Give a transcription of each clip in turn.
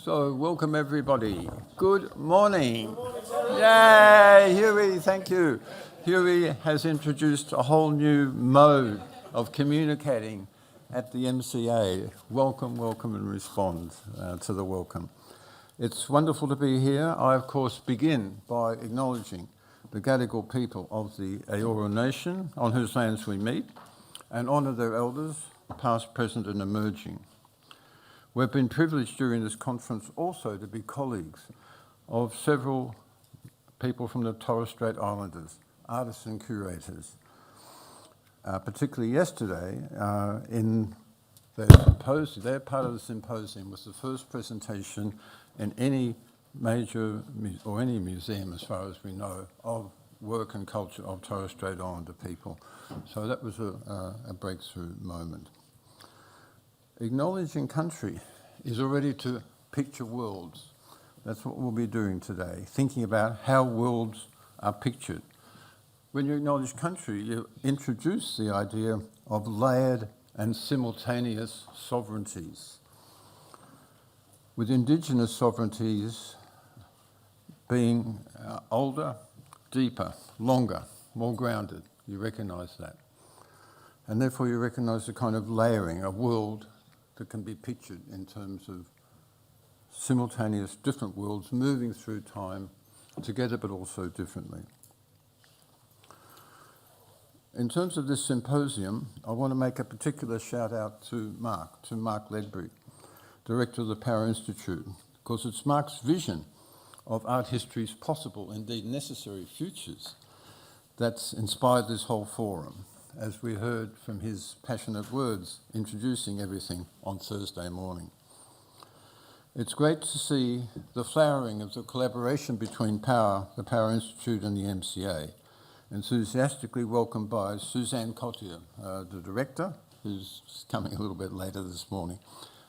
So, welcome everybody. Good morning. Yay, Huey, thank you. Huey has introduced a whole new mode of communicating at the MCA. Welcome, welcome, and respond to the welcome. It's wonderful to be here. I, of course, begin by acknowledging the Gadigal people of the Eora Nation, on whose lands we meet, and honour their elders, past, present, and emerging. We've been privileged during this conference also to be colleagues of several people from the Torres Strait Islanders, artists and curators. Particularly yesterday, in their symposium, their part of the symposium was the first presentation in any major or any museum, as far as we know, of work and culture of Torres Strait Islander people. So that was a breakthrough moment. Acknowledging country is already to picture worlds. That's what we'll be doing today, thinking about how worlds are pictured. When you acknowledge country, you introduce the idea of layered and simultaneous sovereignties, with Indigenous sovereignties being older, deeper, longer, more grounded. You recognise that. And therefore you recognise the kind of layering, a world that can be pictured in terms of simultaneous different worlds moving through time together but also differently. In terms of this symposium, I want to make a particular shout out to Mark Ledbury, Director of the Power Institute, because it's Mark's vision of art history's possible, indeed necessary futures that's inspired this whole forum, as we heard from his passionate words introducing everything on Thursday morning. It's great to see the flowering of the collaboration between the Power Institute and the MCA, enthusiastically welcomed by Suzanne Cottier, the director, who's coming a little bit later this morning,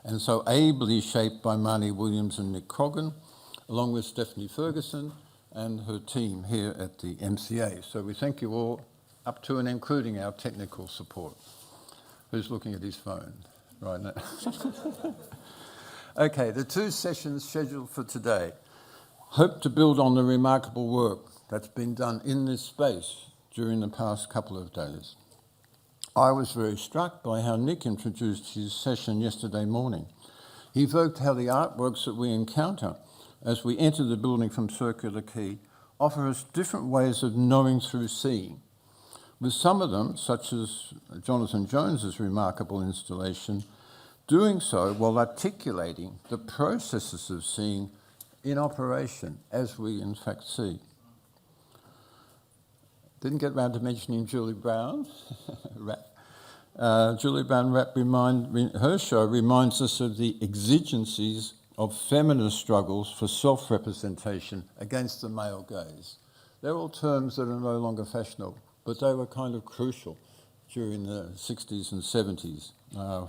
and so ably shaped by Marnie Williams and Nick Croggan, along with Stephanie Ferguson and her team here at the MCA. So we thank you all, up to and including our technical support. Who's looking at his phone right now? Okay, the two sessions scheduled for today hope to build on the remarkable work that's been done in this space during the past couple of days. I was very struck by how Nick introduced his session yesterday morning. He evoked how the artworks that we encounter as we enter the building from Circular Quay offer us different ways of knowing through seeing, with some of them, such as Jonathan Jones's remarkable installation, doing so while articulating the processes of seeing in operation as we in fact see. Didn't get around to mentioning Julie Brown's rap. Julie Brown rap her show reminds us of the exigencies of feminist struggles for self-representation against the male gaze. They're all terms that are no longer fashionable, but they were kind of crucial during the 60s and 70s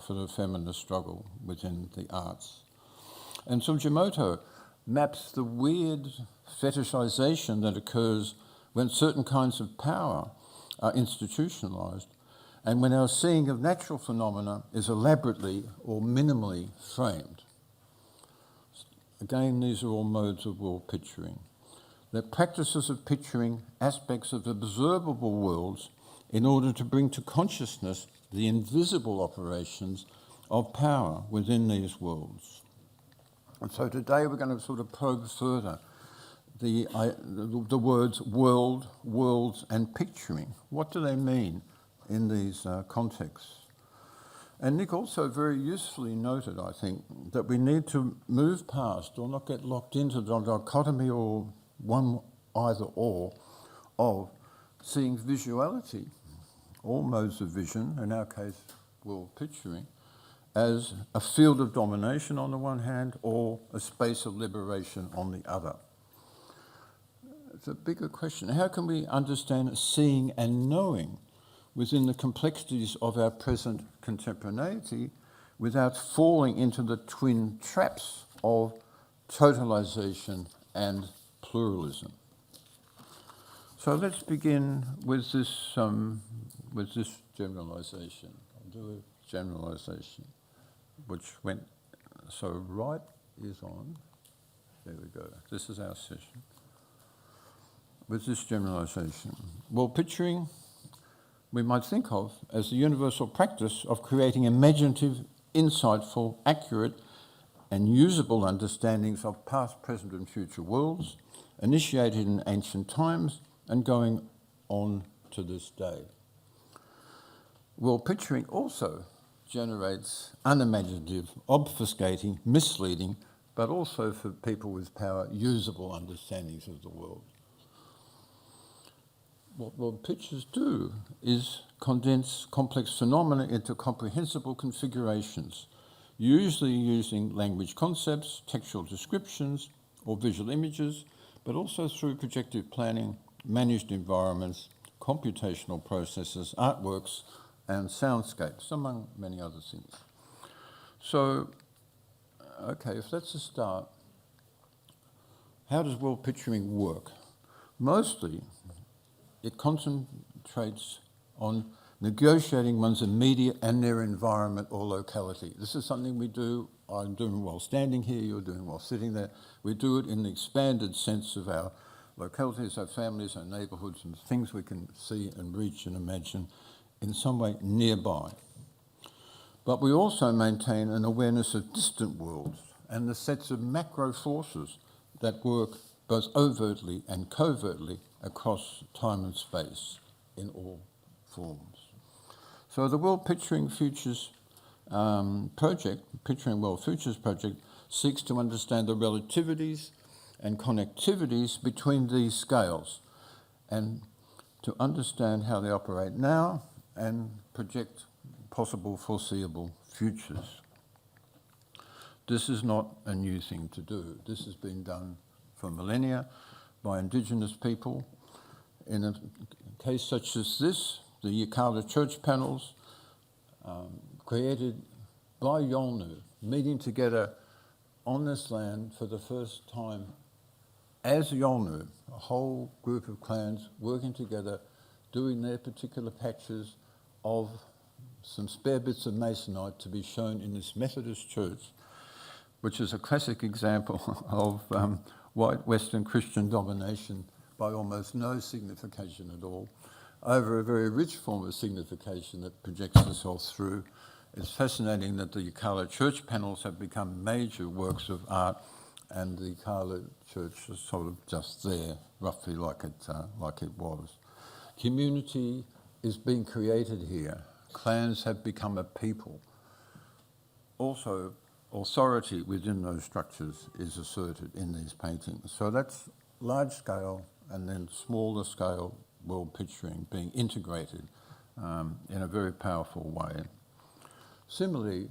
for the feminist struggle within the arts. And Sujimoto maps the weird fetishization that occurs when certain kinds of power are institutionalized and when our seeing of natural phenomena is elaborately or minimally framed. Again, these are all modes of world picturing. They're practices of picturing aspects of observable worlds in order to bring to consciousness the invisible operations of power within these worlds. And so today we're going to sort of probe further the words world, worlds, and picturing. What do they mean in these contexts? And Nick also very usefully noted, I think, that we need to move past or not get locked into the dichotomy or one either or of seeing visuality, all modes of vision, in our case world picturing, as a field of domination on the one hand or a space of liberation on the other. It's a bigger question. How can we understand seeing and knowing within the complexities of our present contemporaneity without falling into the twin traps of totalization and pluralism? So let's begin with this generalization. I'll do a generalization, which went so right is on. There we go. This is our session. With this generalization, world picturing we might think of as the universal practice of creating imaginative, insightful, accurate, and usable understandings of past, present, and future worlds, initiated in ancient times and going on to this day. World picturing also generates unimaginative, obfuscating, misleading, but also for people with power, usable understandings of the world. What world pictures do is condense complex phenomena into comprehensible configurations, usually using language concepts, textual descriptions, or visual images, but also through projective planning, managed environments, computational processes, artworks, and soundscapes, among many other things. So, okay, if that's a start, how does world picturing work? Mostly, it concentrates on negotiating one's immediate and their environment or locality. This is something we do. I'm doing while standing here, you're doing while sitting there. We do it in the expanded sense of our localities, our families, our neighbourhoods, and things we can see and reach and imagine in some way nearby. But we also maintain an awareness of distant worlds and the sets of macro forces that work both overtly and covertly across time and space in all forms. So the World Picturing Futures project, Picturing World Futures project, seeks to understand the relativities and connectivities between these scales and to understand how they operate now and project possible foreseeable futures. This is not a new thing to do. This has been done for millennia by Indigenous people. In a case such as this, the Yirrkala church panels created by Yolngu, meeting together on this land for the first time as Yolngu, a whole group of clans working together, doing their particular patches of some spare bits of masonite to be shown in this Methodist church, which is a classic example of white Western Christian domination by almost no signification at all, over a very rich form of signification that projects itself through. It's fascinating that the Yirrkala church panels have become major works of art, and the Yirrkala church is sort of just there, roughly like it was. Community is being created here. Clans have become a people. Also, authority within those structures is asserted in these paintings. So that's large scale and then smaller scale world picturing being integrated in a very powerful way. Similarly,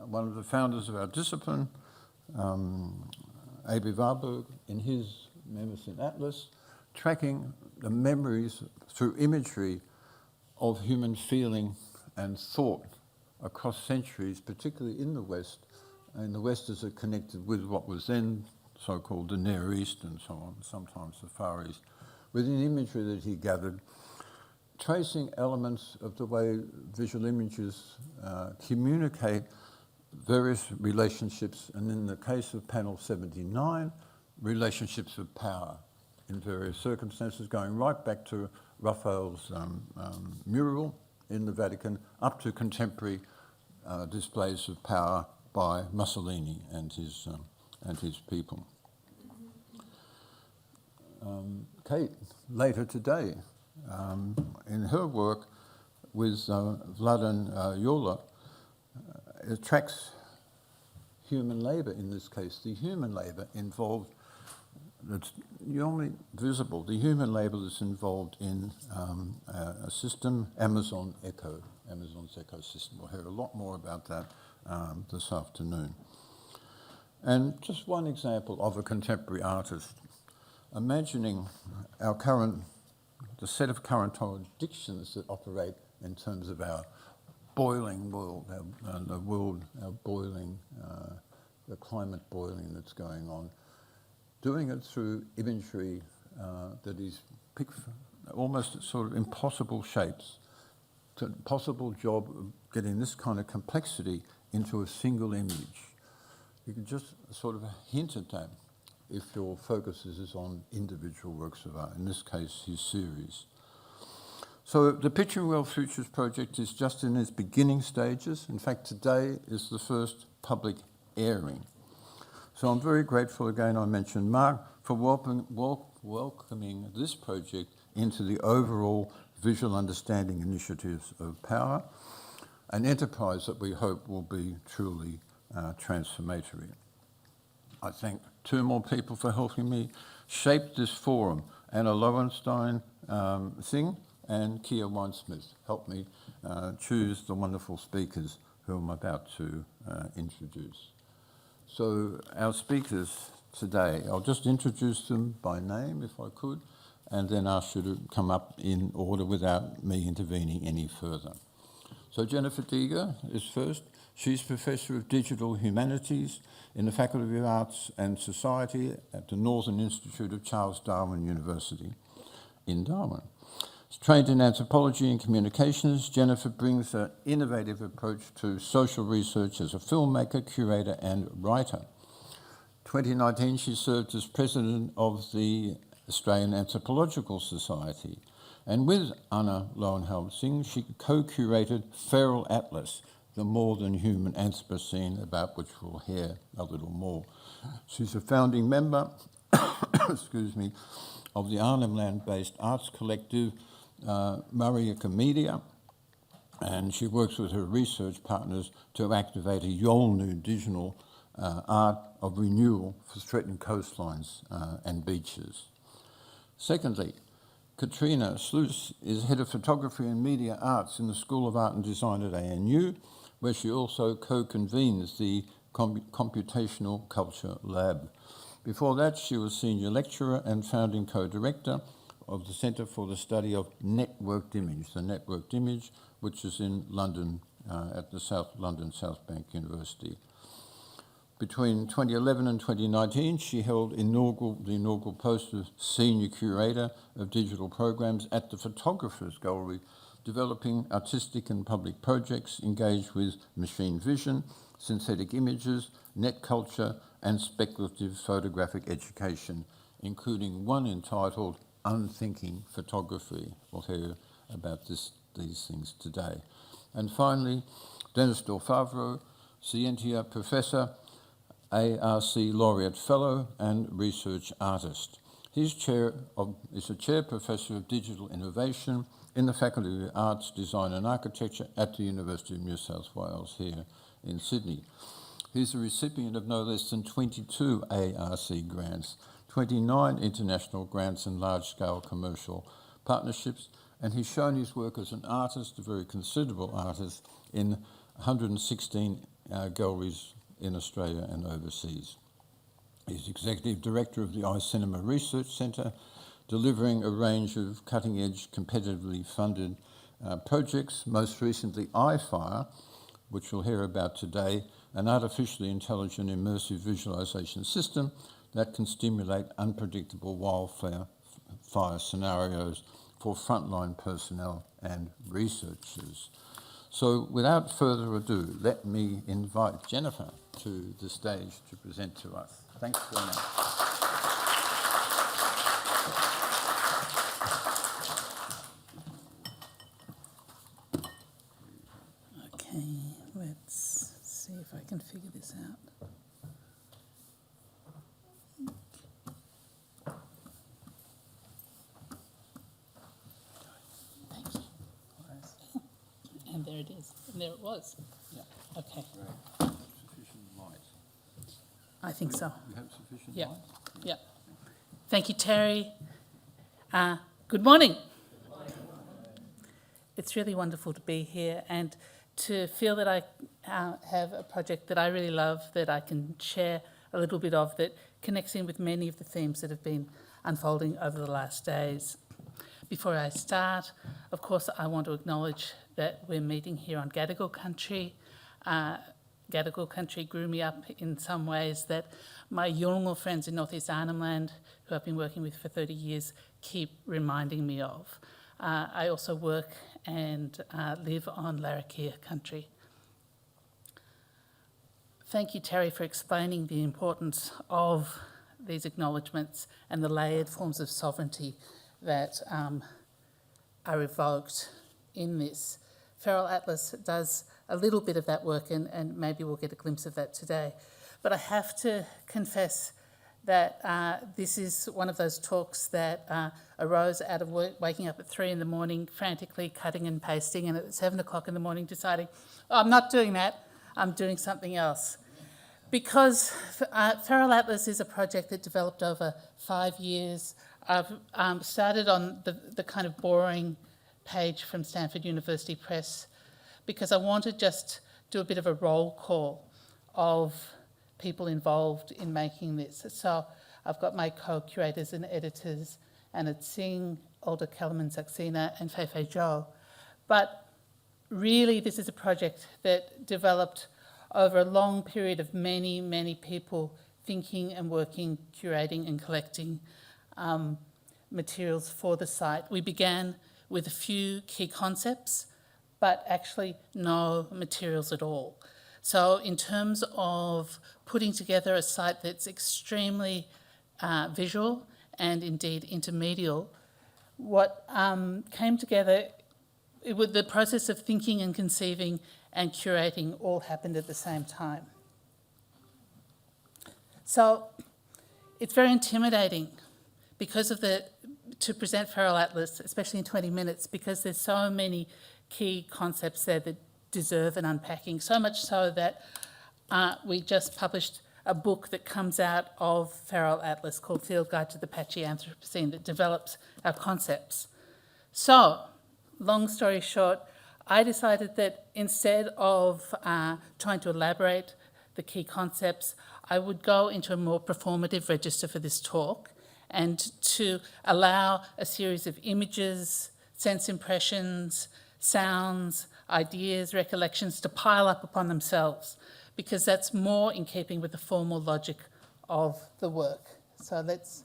one of the founders of our discipline, A.B. Warburg, in his Memicine Atlas, tracking the memories through imagery of human feeling and thought across centuries, particularly in the West. And the West is connected with what was then so-called the Near East and so on, sometimes the Far East, with an imagery that he gathered, tracing elements of the way visual images communicate various relationships, and in the case of panel 79, relationships of power in various circumstances, going right back to Raphael's mural in the Vatican, up to contemporary displays of power by Mussolini and his people. Kate, later today, in her work with Vladan Jola, it tracks human labour in this case. The human labour involved, that's only visible, the human labour that's involved in a system, Amazon's ecosystem. We'll hear a lot more about that this afternoon. And just one example of a contemporary artist, imagining the set of current contradictions that operate in terms of our boiling world, the climate boiling that's going on, doing it through imagery that is picked almost sort of impossible shapes. It's a possible job of getting this kind of complexity into a single image. You can just sort of hint at that if your focus is on individual works of art, in this case, his series. So the Picturing World Futures project is just in its beginning stages. In fact, today is the first public airing. So I'm very grateful again, I mentioned Mark, for welcoming this project into the overall visual understanding initiatives of power, an enterprise that we hope will be truly transformatory. I thank two more people for helping me shape this forum. Anna Lowenstein Singh and Kia Winesmith helped me choose the wonderful speakers who I'm about to introduce. So our speakers today, I'll just introduce them by name if I could, and then ask you to come up in order without me intervening any further. So Jennifer Deeger is first. She's Professor of Digital Humanities in the Faculty of Arts and Society at the Northern Institute of Charles Darwin University in Darwin. She's trained in anthropology and communications. Jennifer brings an innovative approach to social research as a filmmaker, curator, and writer. 2019, she served as president of the Australian Anthropological Society. And with Anna Lowenhelm Singh, she co-curated Feral Atlas, the more than human Anthropocene, about which we'll hear a little more. She's a founding member, excuse me, of the Arnhem Land-based arts collective, Mariaka Media, and she works with her research partners to activate a Yolnu digital art of renewal for threatened coastlines and beaches. Secondly, Katrina Sluice is Head of Photography and Media Arts in the School of Art and Design at ANU, where she also co-convenes the Computational Culture Lab. Before that, she was Senior Lecturer and Founding Co-Director of the Centre for the Study of Networked Image, the Networked Image, which is in London, at the London South Bank University. Between 2011 and 2019, she held the inaugural post of Senior Curator of Digital Programs at the Photographers Gallery, developing artistic and public projects engaged with machine vision, synthetic images, net culture, and speculative photographic education, including one entitled Unthinking Photography. We'll hear about these things today. And finally, Denis Delfavro, Scientia Professor, ARC Laureate Fellow, and Research Artist. He's is a Chair Professor of Digital Innovation in the Faculty of Arts, Design and Architecture at the University of New South Wales here in Sydney. He's a recipient of no less than 22 ARC grants, 29 international grants and large-scale commercial partnerships, and he's shown his work as an artist, a very considerable artist, in 116 galleries in Australia and overseas. He's Executive Director of the iCinema Research Centre, delivering a range of cutting-edge, competitively funded projects, most recently iFire, which we'll hear about today, an artificially intelligent immersive visualization system that can stimulate unpredictable wildfire scenarios for frontline personnel and researchers. So without further ado, let me invite Jennifer to the stage to present to us. Thanks very much. Okay, let's see if I can figure this out. Thank you. And there it is. And there it was. Yeah. Okay. Great. Sufficient light. I think so. You have sufficient Yeah. light? Yeah. Thank you, Terry. Good morning. It's really wonderful to be here and to feel that I have a project that I really love, that I can share a little bit of, that connects in with many of the themes that have been unfolding over the last days. Before I start, of course, I want to acknowledge that we're meeting here on Gadigal country. Gadigal country grew me up in some ways that my Yolngu friends in North East Arnhem Land, who I've been working with for 30 years, keep reminding me of. I also work and live on Larrakia country. thank you, Terry, for explaining the importance of these acknowledgements and the layered forms of sovereignty that are evoked in this. Feral Atlas does a little bit of that work, and maybe we'll get a glimpse of that today. But I have to confess that this is one of those talks that arose out of waking up at 3 in the morning, frantically cutting and pasting, and at 7 o'clock in the morning deciding, oh, I'm not doing that, I'm doing something else. Because Feral Atlas is a project that developed over 5 years. I've started on the kind of boring page from Stanford University Press because I want to just do a bit of a roll call of people involved in making this. So I've got my co-curators and editors, Anna Tsing, Olga Kellerman-Saxena, and Feifei Zhou. But really, this is a project that developed over a long period of many, many people thinking and working, curating and collecting materials for the site. We began with a few key concepts, but actually no materials at all. So in terms of putting together a site that's extremely visual and indeed intermedial, what came together, the process of thinking and conceiving and curating all happened at the same time. So it's very intimidating because of to present Feral Atlas, especially in 20 minutes, because there's so many key concepts there that deserve an unpacking, so much so that we just published a book that comes out of Feral Atlas called Field Guide to the Patchy Anthropocene that develops our concepts. So, long story short, I decided that instead of trying to elaborate the key concepts, I would go into a more performative register for this talk and to allow a series of images, sense impressions, sounds, ideas, recollections to pile up upon themselves, because that's more in keeping with the formal logic of the work. So let's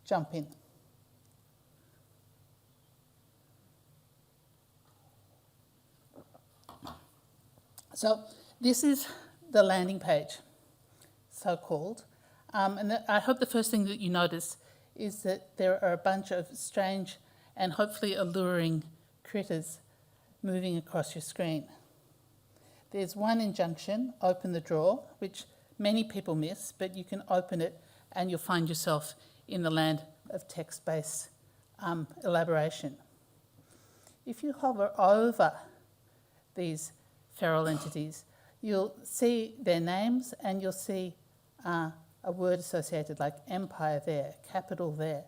jump in. So this is the landing page, so-called. And I hope the first thing that you notice is that there are a bunch of strange and hopefully alluring critters moving across your screen. There's one injunction, open the drawer, which many people miss, but you can open it and you'll find yourself in the land of text-based elaboration. If you hover over these feral entities, you'll see their names and you'll see a word associated like empire there, capital there,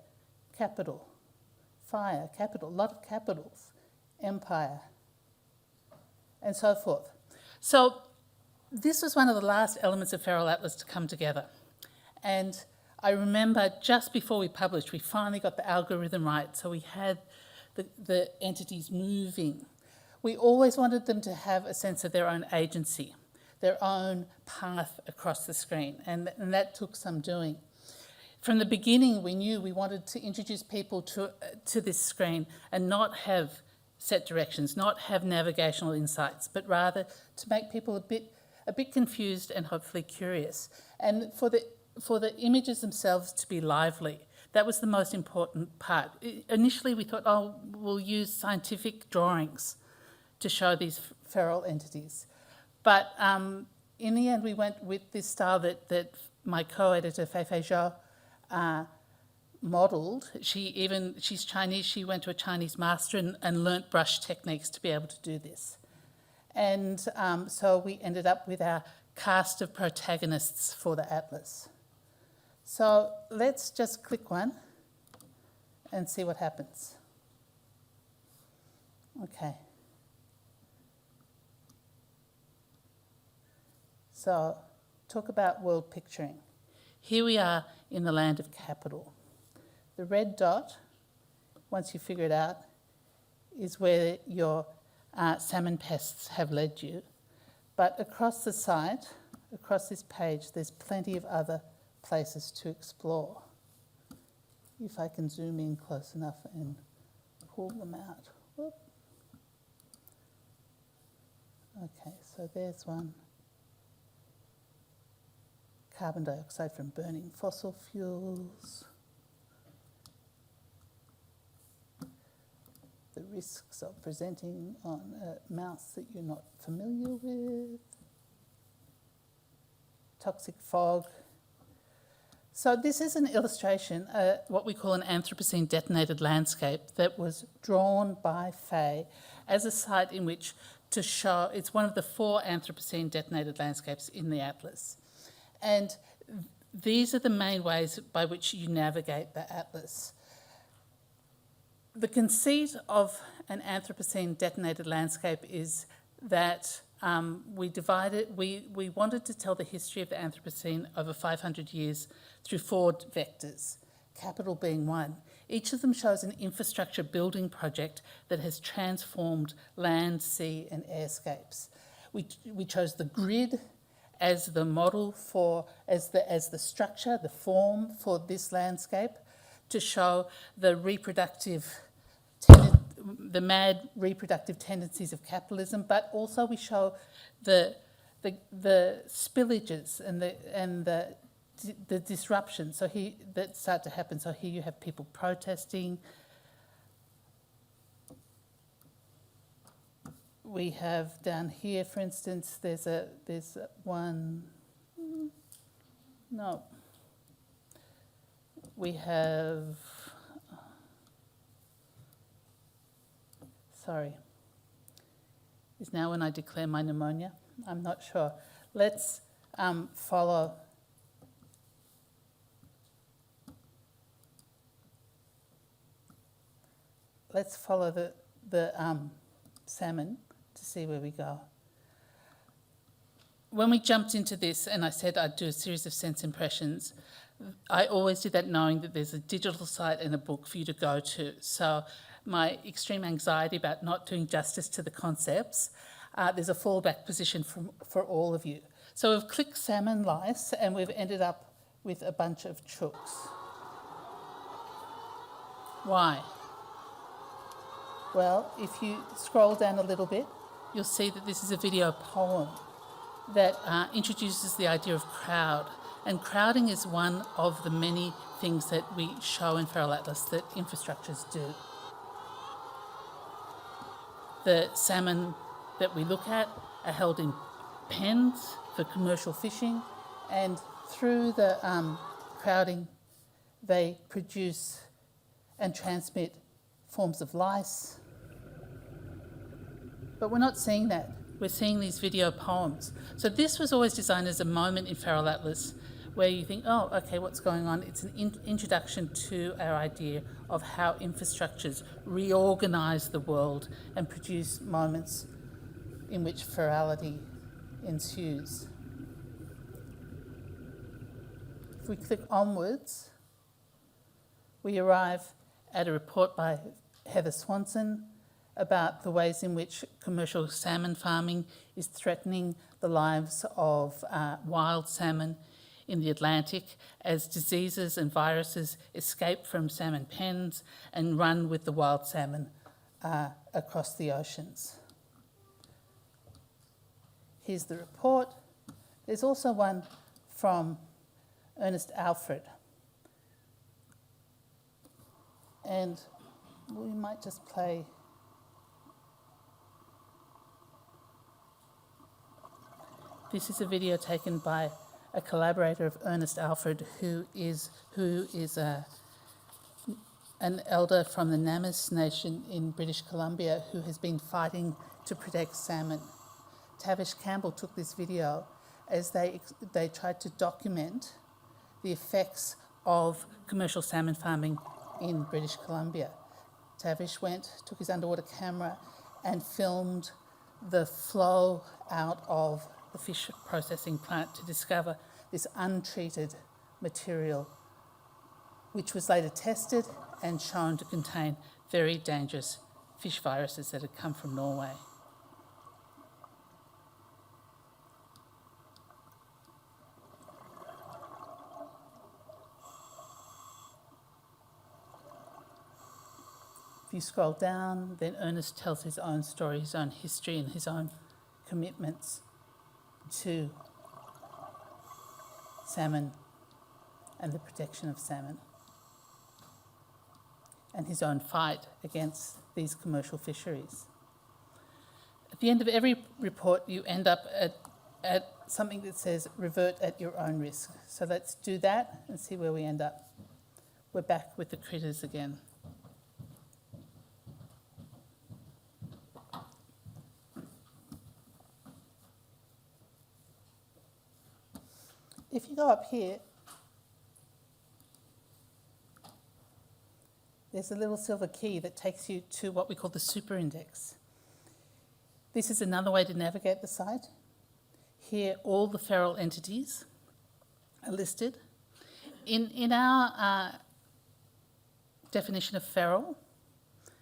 capital, fire, capital, a lot of capitals, empire, and so forth. So this was one of the last elements of Feral Atlas to come together. And I remember just before we published, we finally got the algorithm right, so we had the entities moving. We always wanted them to have a sense of their own agency, their own path across the screen, and that took some doing. From the beginning, we knew we wanted to introduce people to this screen and not have set directions, not have navigational insights, but rather to make people a bit confused and hopefully curious. And for the images themselves to be lively. That was the most important part. Initially, we thought, oh, we'll use scientific drawings to show these feral entities. But in the end, we went with this style that my co-editor, Feifei Zhou, modelled. She's Chinese, she went to a Chinese master and learnt brush techniques to be able to do this. And so we ended up with our cast of protagonists for the atlas. So let's just click one and see what happens. Okay. So talk about world picturing. Here we are in the land of capital. The red dot, once you figure it out, is where your salmon pests have led you. But across the site, across this page, there's plenty of other places to explore. If I can zoom in close enough and pull them out. Whoop. Okay, so there's one. carbon dioxide from burning fossil fuels, the risks of presenting on a mouse that you're not familiar with, toxic fog. So this is an illustration, what we call an Anthropocene detonated landscape, that was drawn by Faye as a site in which to show, it's one of the 4 Anthropocene detonated landscapes in the Atlas. And these are the main ways by which you navigate the Atlas. The conceit of an Anthropocene detonated landscape is that we wanted to tell the history of the Anthropocene over 500 years through 4 vectors, capital being one. Each of them shows an infrastructure building project that has transformed land, sea and airscapes. We chose the grid as the model for, as the structure, the form for this landscape, to show the mad reproductive tendencies of capitalism, but also we show the spillages and the disruption that start to happen. So here you have people protesting. We have down here, for instance, there's one. No. We have. Sorry. Is now when I declare my pneumonia? I'm not sure. Let's follow. Let's follow the salmon to see where we go. When we jumped into this and I said I'd do a series of sense impressions, I always did that knowing that there's a digital site and a book for you to go to. So my extreme anxiety about not doing justice to the concepts, there's a fallback position for all of you. So we've clicked salmon lice and we've ended up with a bunch of chooks. Why? Well, if you scroll down a little bit, you'll see that this is a video poem that introduces the idea of crowd. And crowding is one of the many things that we show in Feral Atlas that infrastructures do. The salmon that we look at are held in pens for commercial fishing, and through the crowding, they produce and transmit forms of lice. But we're not seeing that. We're seeing these video poems. So this was always designed as a moment in Feral Atlas where you think, oh, okay, what's going on? It's an introduction to our idea of how infrastructures reorganise the world and produce moments in which ferality ensues. If we click onwards, we arrive at a report by Heather Swanson about the ways in which commercial salmon farming is threatening the lives of wild salmon in the Atlantic as diseases and viruses escape from salmon pens and run with the wild salmon across the oceans. Here's the report. There's also one from Ernest Alfred. And we might just play. This is a video taken by a collaborator of Ernest Alfred, who is an elder from the Namas Nation in British Columbia who has been fighting to protect salmon. Tavish Campbell took this video as they tried to document the effects of commercial salmon farming in British Columbia. Tavish took his underwater camera and filmed the flow out of the fish processing plant to discover this untreated material, which was later tested and shown to contain very dangerous fish viruses that had come from Norway. If you scroll down, then Ernest tells his own story, his own history, and his own commitments to salmon and the protection of salmon, and his own fight against these commercial fisheries. At the end of every report, you end up at something that says revert at your own risk. So let's do that and see where we end up. We're back with the critters again. If you go up here, there's a little silver key that takes you to what we call the super index. This is another way to navigate the site. Here, all the feral entities are listed. In our definition of feral,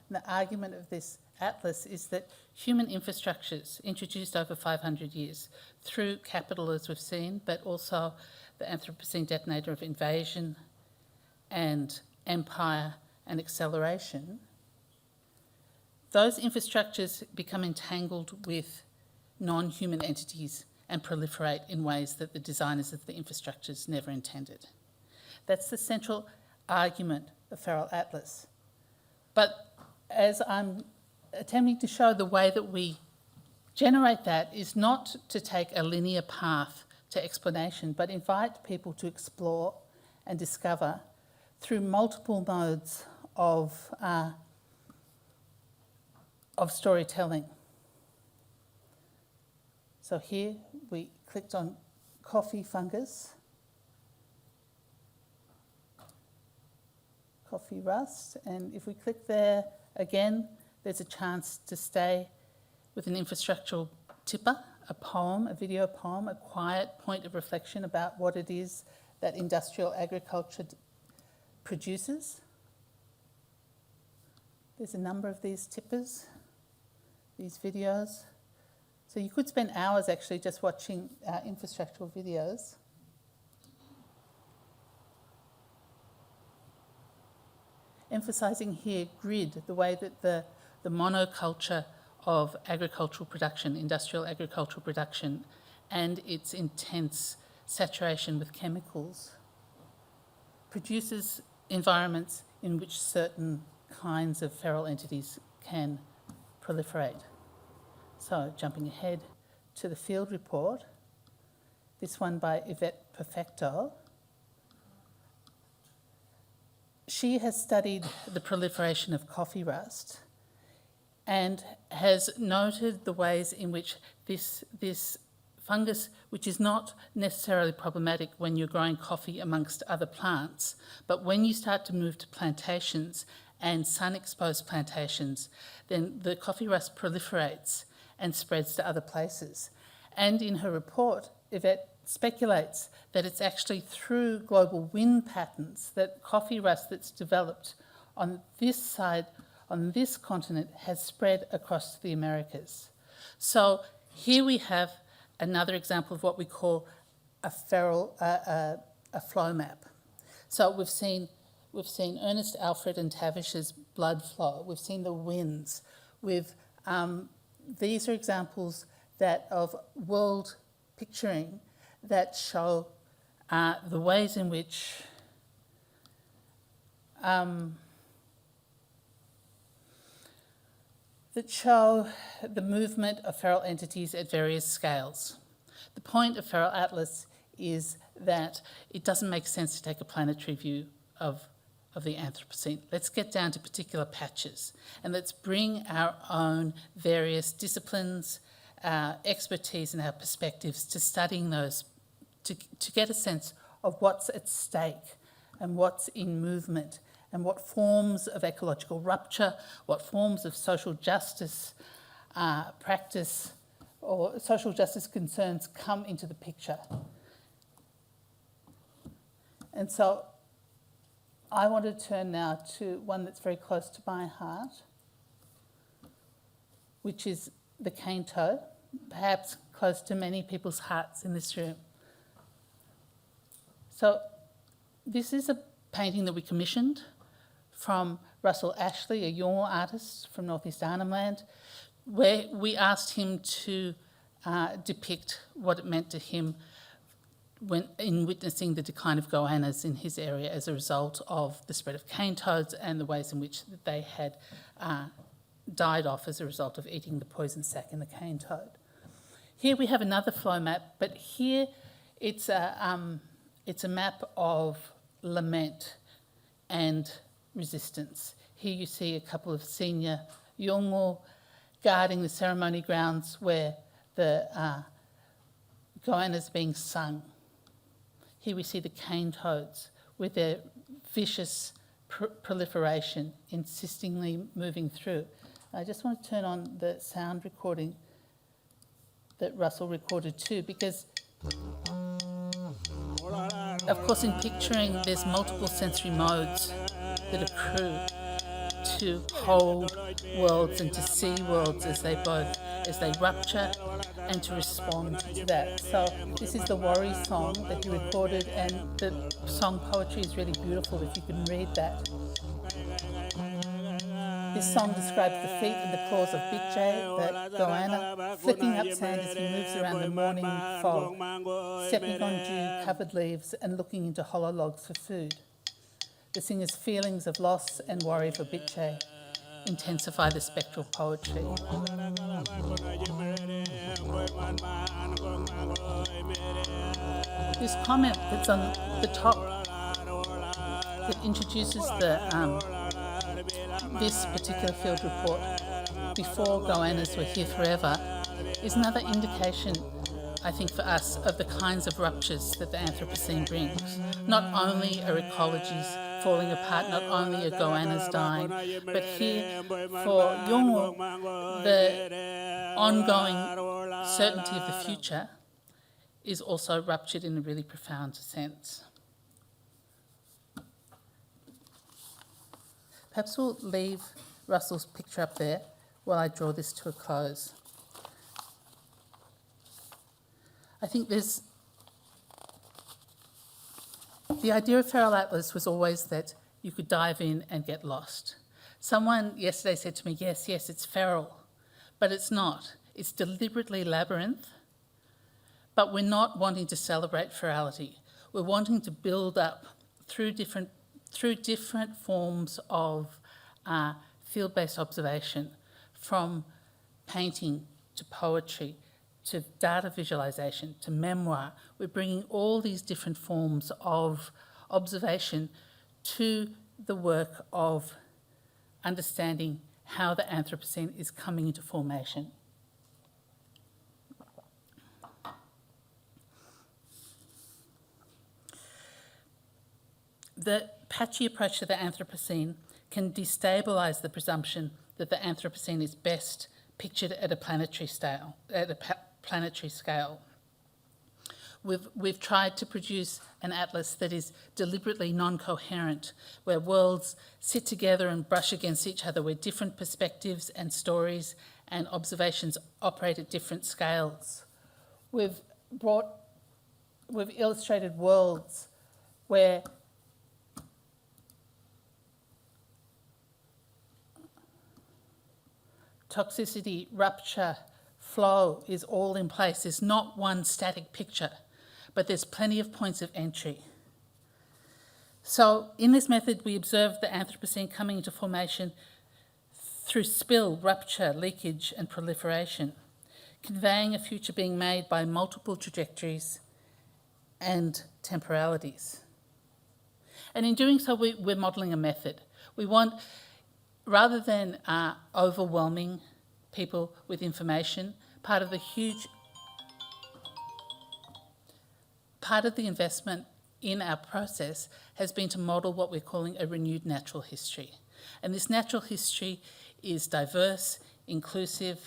the argument of this atlas is that human infrastructures introduced over 500 years through capital, as we've seen, but also the Anthropocene detonator of invasion and empire and acceleration, those infrastructures become entangled with non-human entities and proliferate in ways that the designers of the infrastructures never intended. That's the central argument of Feral Atlas. But as I'm attempting to show, the way that we generate that is not to take a linear path to explanation, but invite people to explore and discover through multiple modes of storytelling. So here we clicked on coffee fungus, coffee rust, and if we click there again, there's a chance to stay with an infrastructural tipper, a poem, a video poem, a quiet point of reflection about what it is that industrial agriculture produces. There's a number of these tippers, these videos. So you could spend hours actually just watching infrastructural videos. Emphasising here grid, the way that the monoculture of agricultural production, industrial agricultural production, and its intense saturation with chemicals produces environments in which certain kinds of feral entities can proliferate. So jumping ahead to the field report, this one by Yvette Perfecto. She has studied the proliferation of coffee rust and has noted the ways in which this fungus, which is not necessarily problematic when you're growing coffee amongst other plants, but when you start to move to plantations and sun-exposed plantations, then the coffee rust proliferates and spreads to other places. And in her report, Yvette speculates that it's actually through global wind patterns that coffee rust that's developed on this side, on this continent, has spread across the Americas. So here we have another example of what we call a flow map. So we've seen Ernest Alfred and Tavish's blood flow. We've seen the winds. These are examples of world picturing that show the ways in which that show the movement of feral entities at various scales. The point of Feral Atlas is that it doesn't make sense to take a planetary view of the Anthropocene. Let's get down to particular patches and let's bring our own various disciplines, our expertise and our perspectives to studying those, to get a sense of what's at stake and what's in movement and what forms of ecological rupture, what forms of social justice practice or social justice concerns come into the picture. And so I want to turn now to one that's very close to my heart, which is the cane toe, perhaps close to many people's hearts in this room. So this is a painting that we commissioned from Russell Ashley, a Yolngu artist from Northeast Arnhem Land, where we asked him to depict what it meant to him in witnessing the decline of goannas in his area as a result of the spread of cane toads and the ways in which they had died off as a result of eating the poison sac in the cane toad. Here we have another flow map, but here it's a map of lament and resistance. Here you see a couple of senior yolngu guarding the ceremony grounds where the goannas being sung. Here we see the cane toads with their vicious proliferation insistingly moving through. I just want to turn on the sound recording that Russell recorded too, because of course in picturing there's multiple sensory modes that accrue to hold worlds and to see worlds as they rupture and to respond to that. So this is the worry song that he recorded, and the song poetry is really beautiful if you can read that. This song describes the feet and the claws of Bitjay, the goanna, flicking up sand as he moves around the morning fog, stepping on dew-covered leaves and looking into hollow logs for food. The singer's feelings of loss and worry for Bitjay intensify the spectral poetry. This comment that's on the top that introduces this particular field report before goannas were here forever is another indication, I think, for us of the kinds of ruptures that the Anthropocene brings. Not only are ecologies falling apart, not only are goannas dying, but here for Yolngu, the ongoing certainty of the future is also ruptured in a really profound sense. Perhaps we'll leave Russell's picture up there while I draw this to a close. I think the idea of Feral Atlas was always that you could dive in and get lost. Someone yesterday said to me, yes, it's feral, but it's not. It's deliberately labyrinth, but we're not wanting to celebrate ferality. We're wanting to build up through different forms of field-based observation, from painting to poetry to data visualization to memoir. We're bringing all these different forms of observation to the work of understanding how the Anthropocene is coming into formation. The patchy approach to the Anthropocene can destabilise the presumption that the Anthropocene is best pictured at a planetary scale. We've tried to produce an atlas that is deliberately non-coherent, where worlds sit together and brush against each other, where different perspectives and stories and observations operate at different scales. We've illustrated worlds where toxicity, rupture, flow is all in place. There's not one static picture, but there's plenty of points of entry. So in this method, we observe the Anthropocene coming into formation through spill, rupture, leakage, and proliferation, conveying a future being made by multiple trajectories and temporalities. And in doing so, we're modelling a method. We want, rather than overwhelming people with information, part of the investment in our process has been to model what we're calling a renewed natural history. And this natural history is diverse, inclusive.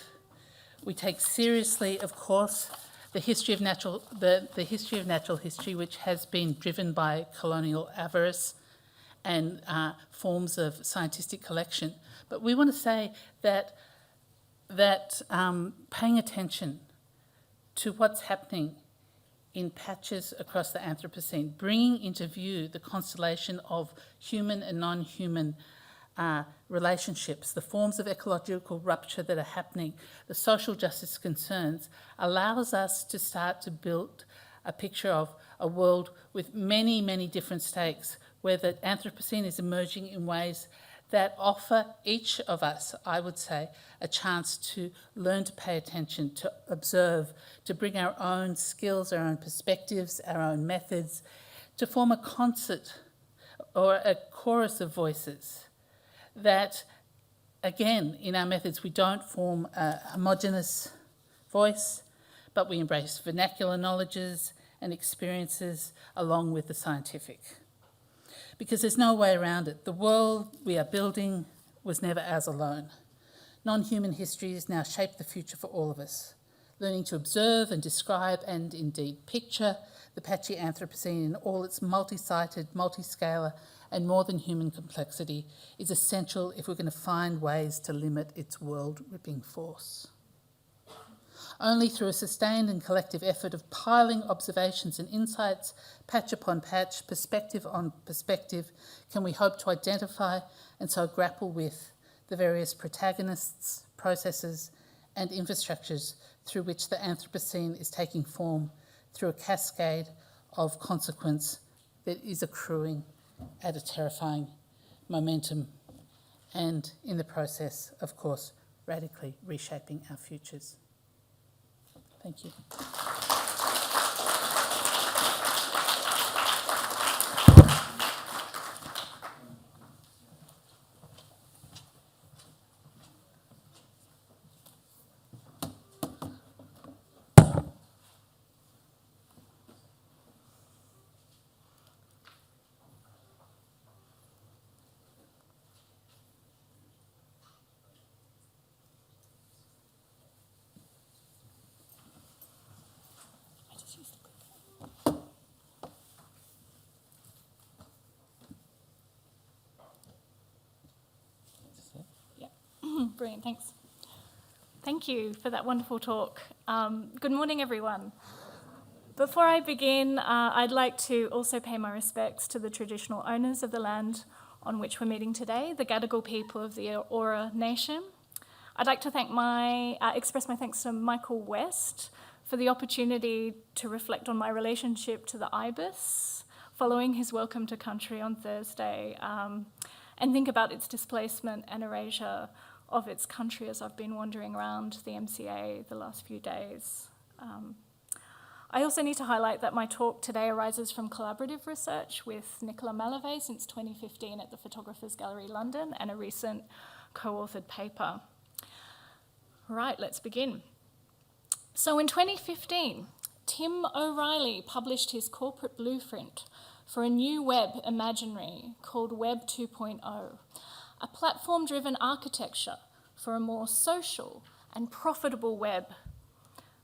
We take seriously, of course, the history of natural history, which has been driven by colonial avarice and forms of scientific collection. But we want to say that paying attention to what's happening in patches across the Anthropocene, bringing into view the constellation of human and non-human relationships, the forms of ecological rupture that are happening, the social justice concerns, allows us to start to build a picture of, a world with many, many different stakes, where the Anthropocene is emerging in ways that offer each of us, I would say, a chance to learn to pay attention, to observe, to bring our own skills, our own perspectives, our own methods, to form a concert or a chorus of voices that, again, in our methods, we don't form a homogenous voice, but we embrace vernacular knowledges and experiences along with the scientific. Because there's no way around it. The world we are building was never ours alone. Non-human histories now shape the future for all of us. Learning to observe and describe and indeed picture the patchy Anthropocene in all its multi-sited, multi-scalar and more than human complexity is essential if we're going to find ways to limit its world-ripping force. Only through a sustained and collective effort of piling observations and insights, patch upon patch, perspective on perspective, can we hope to identify and so grapple with the various protagonists, processes, and infrastructures through which the Anthropocene is taking form through a cascade of consequence that is accruing at a terrifying momentum and, in the process, of course, radically reshaping our futures. Thank you. Brilliant, thanks. Thank you for that wonderful talk. Good morning, everyone. Before I begin, I'd like to also pay my respects to the traditional owners of the land on which we're meeting today, the Gadigal people of the Eora Nation. I'd like to express my thanks to Michael West for the opportunity to reflect on my relationship to the ibis following his welcome to country on Thursday, and think about its displacement and erasure of its country as I've been wandering around the MCA the last few days. I also need to highlight that my talk today arises from collaborative research with Nicola Malave since 2015 at the Photographers Gallery London and a recent co-authored paper. Right, let's begin. So in 2015, Tim O'Reilly published his corporate blueprint for a new web imaginary called Web 2.0, a platform-driven architecture for a more social and profitable web,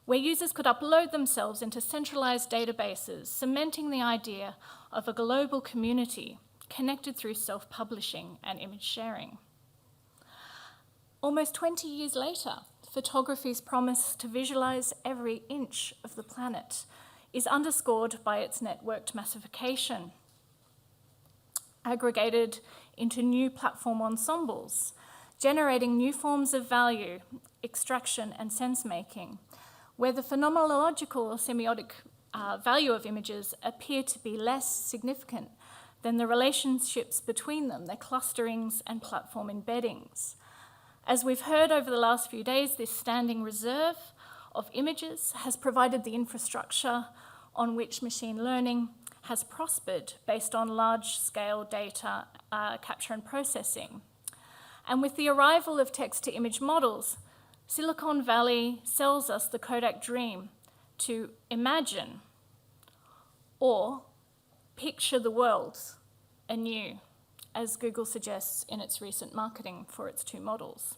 where users could upload themselves into centralized databases, cementing the idea of a global community connected through self-publishing and image sharing. Almost 20 years later, photography's promise to visualize every inch of the planet is underscored by its networked massification, aggregated into new platform ensembles, generating new forms of value, extraction, and sense-making, where the phenomenological or semiotic value of images appear to be less significant than the relationships between them, their clusterings and platform embeddings. As we've heard over the last few days, this standing reserve of images has provided the infrastructure on which machine learning has prospered based on large-scale data capture and processing. And with the arrival of text-to-image models, Silicon Valley sells us the Kodak dream to imagine or picture the world anew, as Google suggests in its recent marketing for its two models.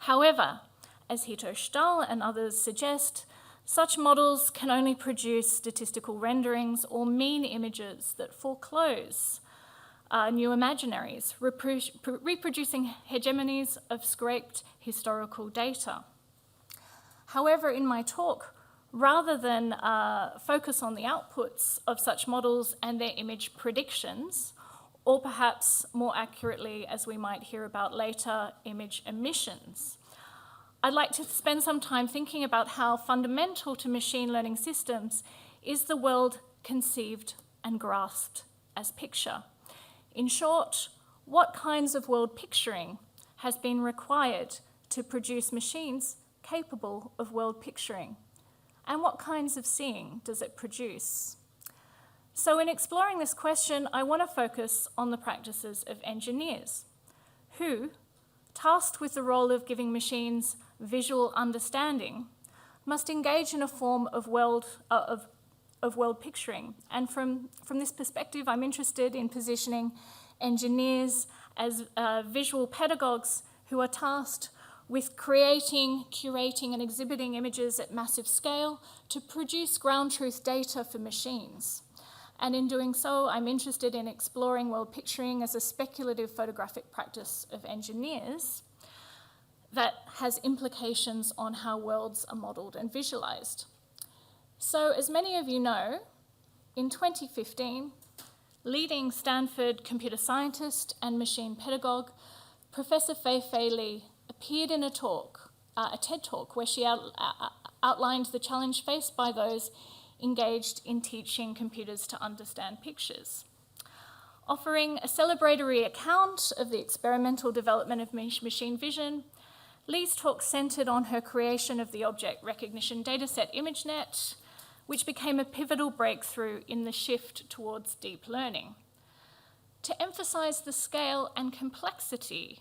However, as Hito Stahl and others suggest, such models can only produce statistical renderings or mean images that foreclose new imaginaries, reproducing hegemonies of scraped historical data. However, in my talk, rather than focus on the outputs of such models and their image predictions, or perhaps more accurately, as we might hear about later, image emissions, I'd like to spend some time thinking about how fundamental to machine learning systems is the world conceived and grasped as picture? In short, what kinds of world picturing has been required to produce machines capable of world picturing? And what kinds of seeing does it produce? So in exploring this question, I want to focus on the practices of engineers, who, tasked with the role of giving machines visual understanding, must engage in a form of world picturing. And from this perspective, I'm interested in positioning engineers as visual pedagogues who are tasked with creating, curating, and exhibiting images at massive scale to produce ground truth data for machines. And in doing so, I'm interested in exploring world picturing as a speculative photographic practice of engineers that has implications on how worlds are modelled and visualised. So, as many of you know, in 2015, leading Stanford computer scientist and machine pedagogue, Professor Fei Li, appeared in a TED talk, where she outlined the challenge faced by those engaged in teaching computers to understand pictures. Offering a celebratory account of the experimental development of machine vision, Li's talk centred on her creation of the object recognition dataset ImageNet, which became a pivotal breakthrough in the shift towards deep learning. To emphasise the scale and complexity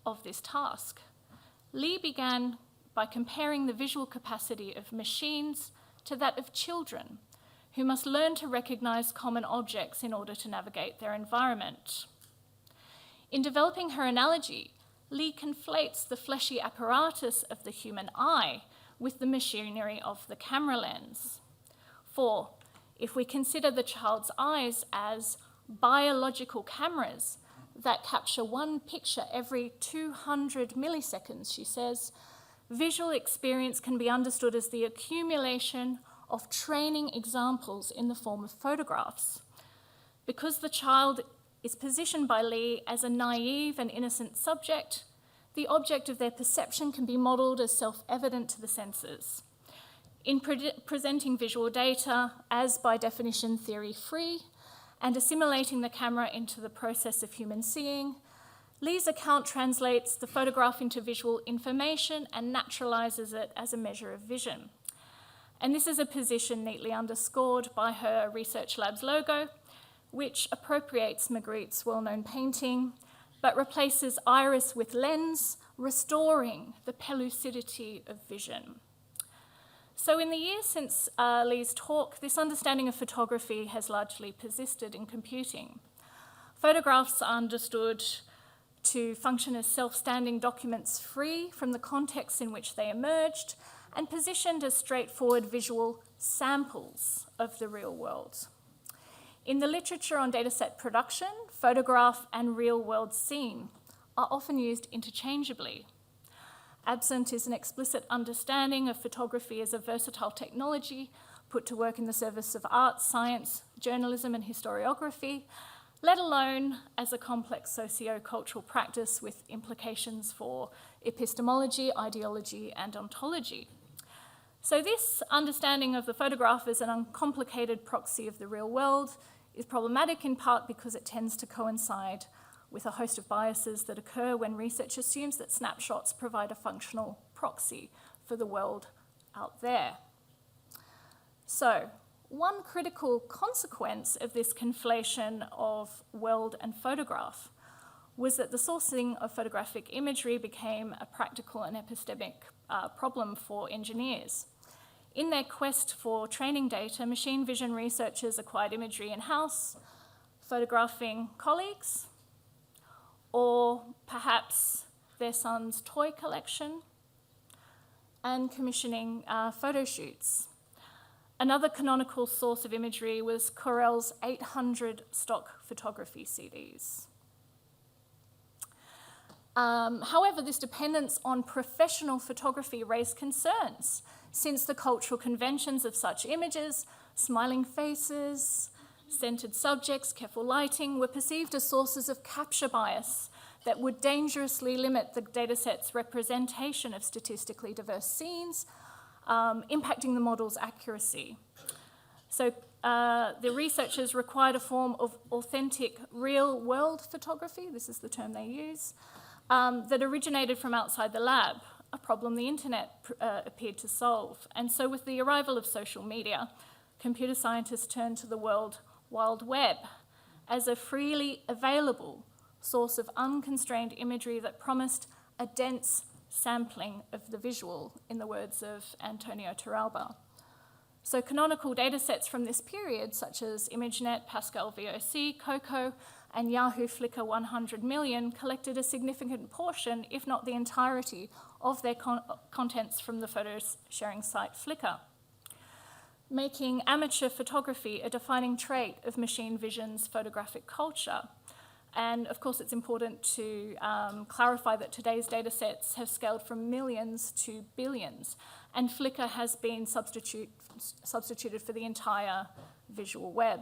of this task, Li began by comparing the visual capacity of machines to that of children, who must learn to recognise common objects in order to navigate their environment. In developing her analogy, Li conflates the fleshy apparatus of the human eye with the machinery of the camera lens. For if we consider the child's eyes as biological cameras that capture one picture every 200 milliseconds, she says, visual experience can be understood as the accumulation of training examples in the form of photographs. Because the child is positioned by Li as a naive and innocent subject, the object of their perception can be modelled as self-evident to the senses. In presenting visual data as, by definition, theory-free, and assimilating the camera into the process of human seeing, Li's account translates the photograph into visual information and naturalises it as a measure of vision. And this is a position neatly underscored by her research lab's logo, which appropriates Magritte's well-known painting, but replaces iris with lens, restoring the pellucidity of vision. So in the years since Li's talk, this understanding of photography has largely persisted in computing. Photographs are understood to function as self-standing documents free from the context in which they emerged and positioned as straightforward visual samples of the real world. In the literature on dataset production, photograph and real-world scene are often used interchangeably. Absent is an explicit understanding of photography as a versatile technology put to work in the service of art, science, journalism, and historiography, let alone as a complex socio-cultural practice with implications for epistemology, ideology, and ontology. So this understanding of the photograph as an uncomplicated proxy of the real world is problematic in part because it tends to coincide with a host of biases that occur when research assumes that snapshots provide a functional proxy for the world out there. So, one critical consequence of this conflation of world and photograph was that the sourcing of photographic imagery became a practical and epistemic problem for engineers. In their quest for training data, machine vision researchers acquired imagery in-house, photographing colleagues, or perhaps their son's toy collection, and commissioning photo shoots. Another canonical source of imagery was Corel's 800 stock photography CDs. However, this dependence on professional photography raised concerns, since the cultural conventions of such images, smiling faces, centered subjects, careful lighting, were perceived as sources of capture bias that would dangerously limit the dataset's representation of statistically diverse scenes, impacting the model's accuracy. So the researchers required a form of authentic real-world photography, this is the term they use, that originated from outside the lab, a problem the internet appeared to solve. And so with the arrival of social media, computer scientists turned to the Wild Web as a freely available source of unconstrained imagery that promised a dense sampling of the visual, in the words of Antonio Torralba. So canonical data sets from this period, such as ImageNet, Pascal VOC, Coco, and Yahoo Flickr 100 million, collected a significant portion, if not the entirety, of their contents from the photo sharing site Flickr, making amateur photography a defining trait of machine vision's photographic culture. And of course, it's important to clarify that today's data sets have scaled from millions to billions, and Flickr has been substituted for the entire visual web.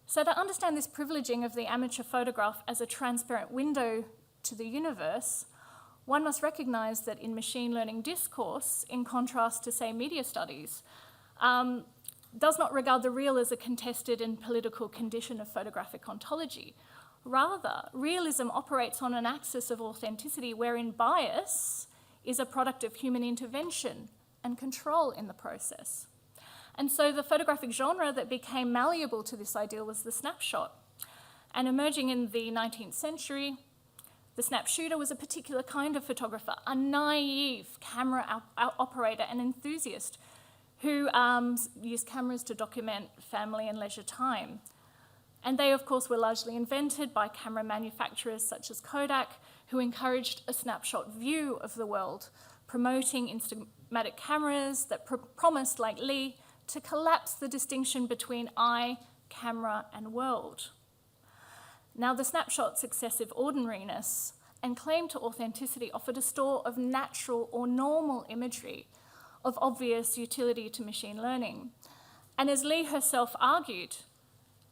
So to understand this privileging of the amateur photograph as a transparent window to the universe, one must recognize that in machine learning discourse, in contrast to, say, media studies, does not regard the real as a contested and political condition of photographic ontology. Rather, realism operates on an axis of authenticity wherein bias is a product of human intervention and control in the process. And so the photographic genre that became malleable to this ideal was the snapshot. And emerging in the 19th century, the snap shooter was a particular kind of photographer, a naive camera operator and enthusiast who used cameras to document family and leisure time. And they, of course, were largely invented by camera manufacturers such as Kodak, who encouraged a snapshot view of the world, promoting instamatic cameras that promised, like Lee, to collapse the distinction between eye, camera, and world. Now, the snapshot's excessive ordinariness and claim to authenticity offered a store of natural or normal imagery of obvious utility to machine learning. And as Lee herself argued,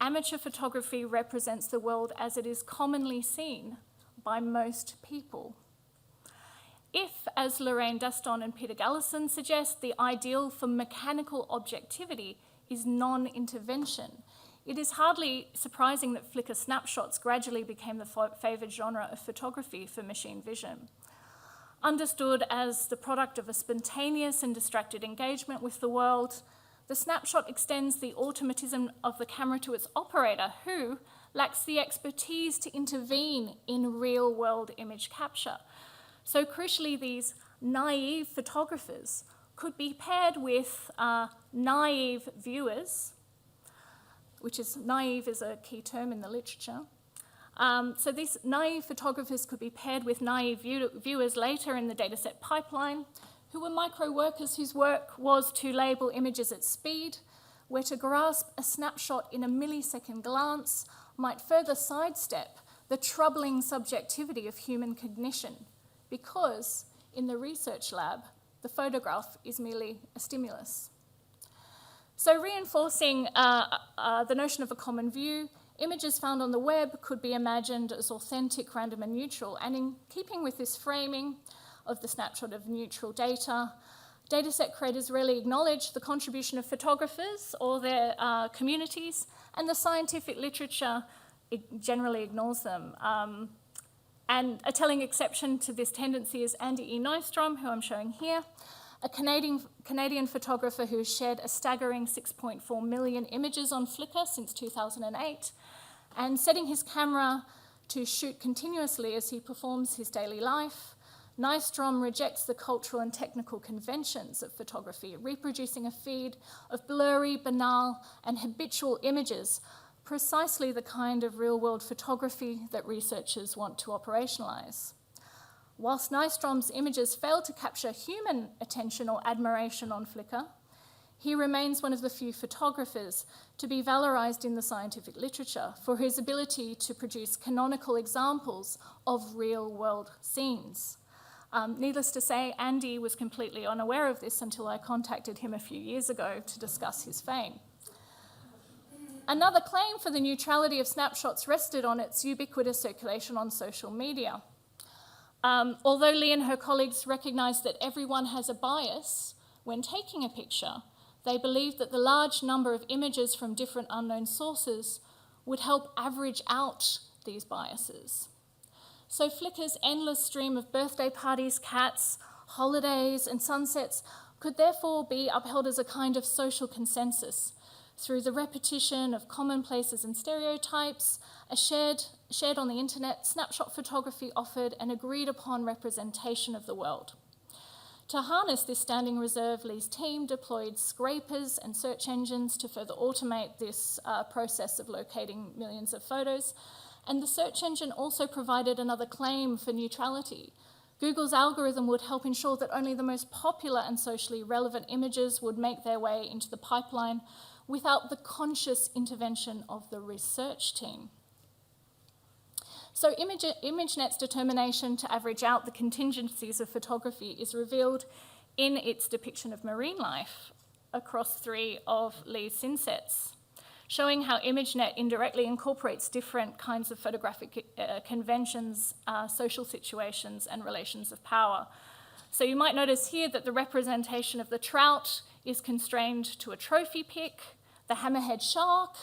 amateur photography represents the world as it is commonly seen by most people. If, as Lorraine Daston and Peter Gallison suggest, the ideal for mechanical objectivity is non-intervention, it is hardly surprising that Flickr snapshots gradually became the favoured genre of photography for machine vision. Understood as the product of a spontaneous and distracted engagement with the world, the snapshot extends the automatism of the camera to its operator, who lacks the expertise to intervene in real-world image capture. So crucially, these naive photographers could be paired with naive viewers, which is naive is a key term in the literature. So these naive photographers could be paired with naive viewers later in the dataset pipeline, who were micro-workers whose work was to label images at speed, where to grasp a snapshot in a millisecond glance might further sidestep the troubling subjectivity of human cognition, because in the research lab, the photograph is merely a stimulus. So reinforcing the notion of a common view, images found on the web could be imagined as authentic, random, and neutral. And in keeping with this framing of the snapshot of neutral data, dataset creators rarely acknowledge the contribution of photographers or their communities, and the scientific literature generally ignores them. And a telling exception to this tendency is Andy E. Nystrom, who I'm showing here, a Canadian photographer who has shared a staggering 6.4 million images on Flickr since 2008, and setting his camera to shoot continuously as he performs his daily life. Nystrom rejects the cultural and technical conventions of photography, reproducing a feed of blurry, banal, and habitual images, precisely the kind of real-world photography that researchers want to operationalize. Whilst Nystrom's images fail to capture human attention or admiration on Flickr, he remains one of the few photographers to be valorized in the scientific literature for his ability to produce canonical examples of real-world scenes. Needless to say, Andy was completely unaware of this until I contacted him a few years ago to discuss his fame. Another claim for the neutrality of snapshots rested on its ubiquitous circulation on social media. Although Lee and her colleagues recognized that everyone has a bias when taking a picture, They believed that the large number of images from different unknown sources would help average out these biases. So Flickr's endless stream of birthday parties, cats, holidays, and sunsets could therefore be upheld as a kind of social consensus through the repetition of commonplaces and stereotypes, a shared on the internet, snapshot photography offered an agreed upon representation of the world. To harness this standing reserve, Lee's team deployed scrapers and search engines to further automate this process of locating millions of photos. And the search engine also provided another claim for neutrality. Google's algorithm would help ensure that only the most popular and socially relevant images would make their way into the pipeline without the conscious intervention of the research team. So ImageNet's determination to average out the contingencies of photography is revealed in its depiction of marine life across 3 of Lee's synsets, showing how ImageNet indirectly incorporates different kinds of photographic conventions, social situations, and relations of power. So you might notice here that the representation of the trout is constrained to a trophy pic, the hammerhead shark,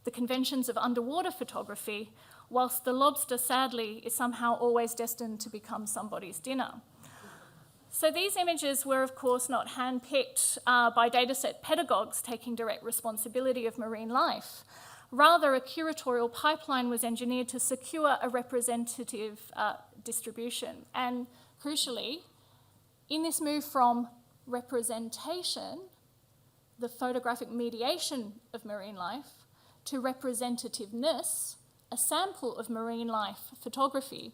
the conventions of underwater photography, whilst the lobster, sadly, is somehow always destined to become somebody's dinner. So these images were, of course, not handpicked by dataset pedagogues taking direct responsibility of marine life. Rather, a curatorial pipeline was engineered to secure a representative distribution. And crucially, in this move from representation, the photographic mediation of marine life, to representativeness, a sample of marine life photography,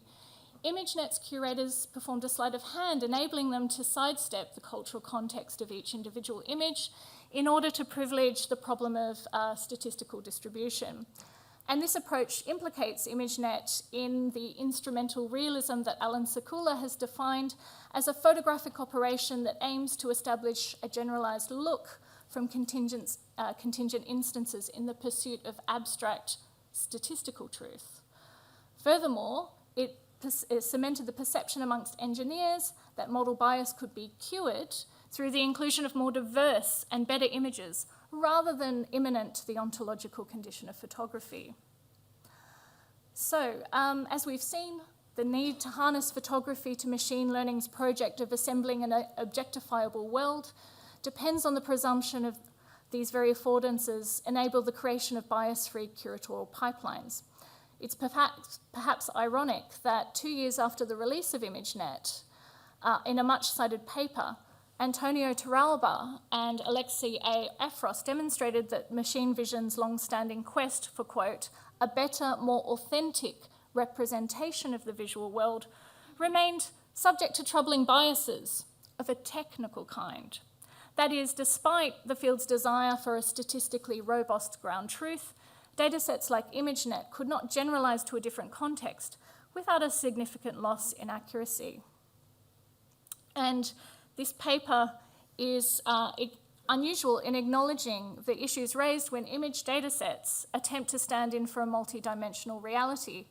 ImageNet's curators performed a sleight of hand, enabling them to sidestep the cultural context of each individual image in order to privilege the problem of statistical distribution. And this approach implicates ImageNet in the instrumental realism that Alan Sekula has defined as a photographic operation that aims to establish a generalized look from contingent instances in the pursuit of abstract statistical truth. Furthermore, it cemented the perception amongst engineers that model bias could be cured through the inclusion of more diverse and better images rather than imminent to the ontological condition of photography. So, as we've seen, the need to harness photography to machine learning's project of assembling an objectifiable world depends on the presumption of these very affordances enable the creation of bias-free curatorial pipelines. It's perhaps ironic that 2 years after the release of ImageNet, in a much-cited paper, Antonio Torralba and Alexei A. Afros demonstrated that machine vision's long-standing quest for, quote, a better, more authentic representation of the visual world remained subject to troubling biases of a technical kind. That is, despite the field's desire for a statistically robust ground truth, datasets like ImageNet could not generalize to a different context without a significant loss in accuracy. And this paper is unusual in acknowledging the issues raised when image datasets attempt to stand in for a multidimensional reality.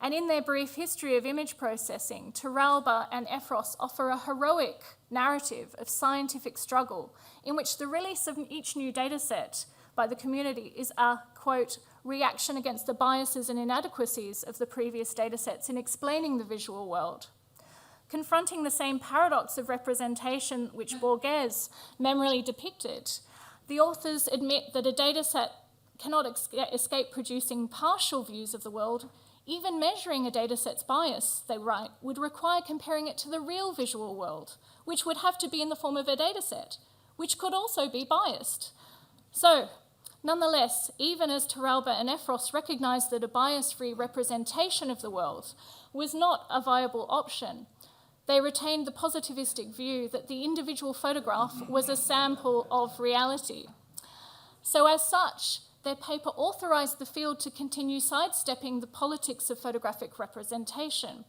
And in their brief history of image processing, Torralba and Afros offer a heroic narrative of scientific struggle in which the release of each new dataset by the community is a, quote, reaction against the biases and inadequacies of the previous datasets in explaining the visual world. Confronting the same paradox of representation which Borges memorially depicted, the authors admit that a dataset cannot escape producing partial views of the world. Even measuring a dataset's bias, they write, would require comparing it to the real visual world, which would have to be in the form of a dataset, which could also be biased. So, nonetheless, even as Torralba and Afros recognized that a bias-free representation of the world was not a viable option, they retained the positivistic view that the individual photograph was a sample of reality. So as such, their paper authorised the field to continue sidestepping the politics of photographic representation.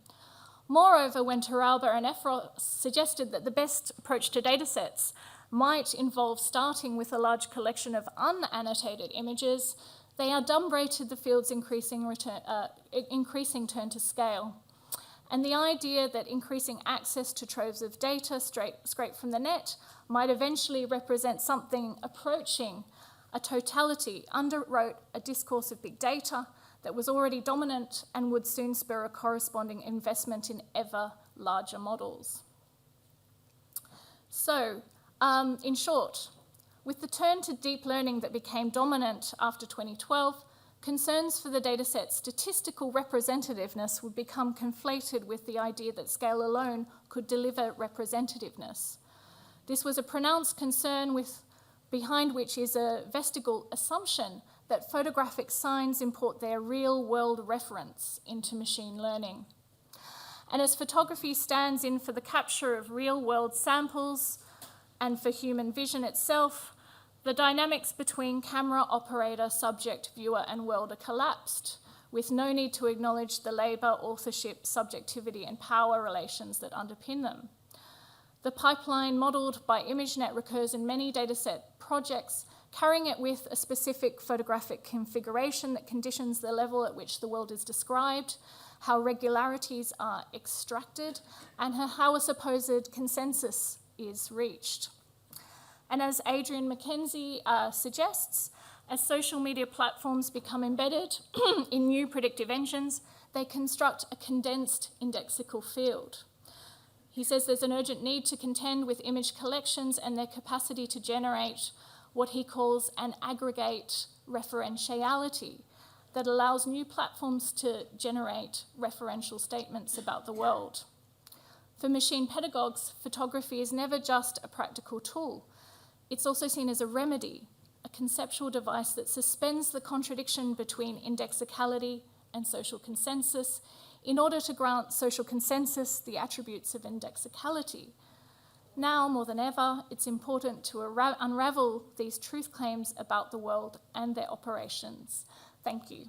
Moreover, when Torralba and Afros suggested that the best approach to datasets might involve starting with a large collection of unannotated images, they adumbrated the field's increasing turn to scale. And the idea that increasing access to troves of data scraped from the net might eventually represent something approaching a totality, underwrote a discourse of big data that was already dominant and would soon spur a corresponding investment in ever larger models. So, in short, with the turn to deep learning that became dominant after 2012, concerns for the dataset's statistical representativeness would become conflated with the idea that scale alone could deliver representativeness. This was a pronounced concern behind which is a vestigial assumption that photographic signs import their real-world reference into machine learning. And as photography stands in for the capture of real-world samples and for human vision itself, the dynamics between camera, operator, subject, viewer, and world are collapsed, with no need to acknowledge the labour, authorship, subjectivity, and power relations that underpin them. The pipeline modelled by ImageNet recurs in many dataset projects, carrying it with a specific photographic configuration that conditions the level at which the world is described, how regularities are extracted, and how a supposed consensus is reached. And as Adrian Mackenzie suggests, as social media platforms become embedded in new predictive engines, they construct a condensed indexical field. He says there's an urgent need to contend with image collections and their capacity to generate what he calls an aggregate referentiality that allows new platforms to generate referential statements about the world. For machine pedagogues, photography is never just a practical tool. It's also seen as a remedy, a conceptual device that suspends the contradiction between indexicality and social consensus in order to grant social consensus the attributes of indexicality. Now, more than ever, it's important to unravel these truth claims about the world and their operations. Thank you.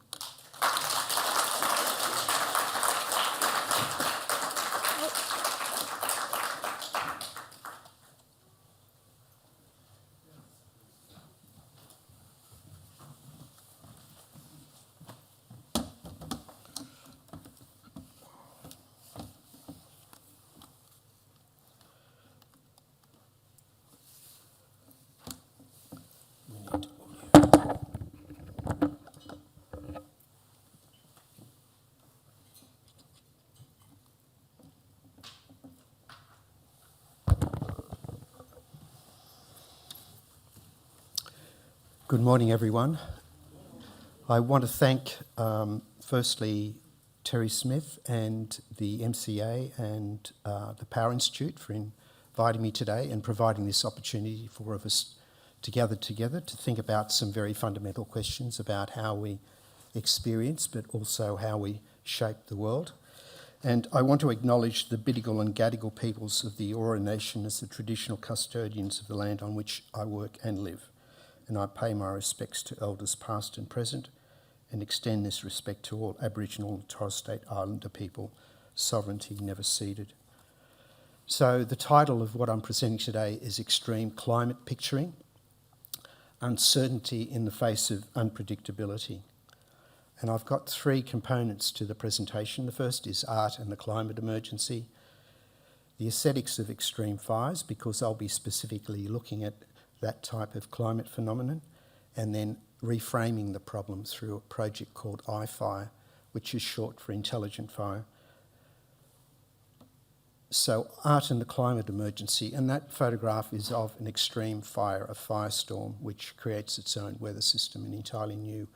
Good morning, everyone. I want to thank, firstly, Terry Smith and the MCA and the Power Institute for inviting me today and providing this opportunity for us to gather together to think about some very fundamental questions about how we experience, but also how we shape the world. And I want to acknowledge the Bidjigal and Gadigal peoples of the Eora Nation as the traditional custodians of the land on which I work and live. And I pay my respects to elders past and present and extend this respect to all Aboriginal and Torres Strait Islander people, sovereignty never ceded. So the title of what I'm presenting today is Extreme Climate Picturing, Uncertainty in the Face of Unpredictability. And I've got three components to the presentation. The first is art and the climate emergency, the aesthetics of extreme fires, because I'll be specifically looking at that type of climate phenomenon, and then reframing the problem through a project called iFire, which is short for Intelligent Fire. So art and the climate emergency, and that photograph is of an extreme fire, a firestorm, which creates its own weather system, an entirely new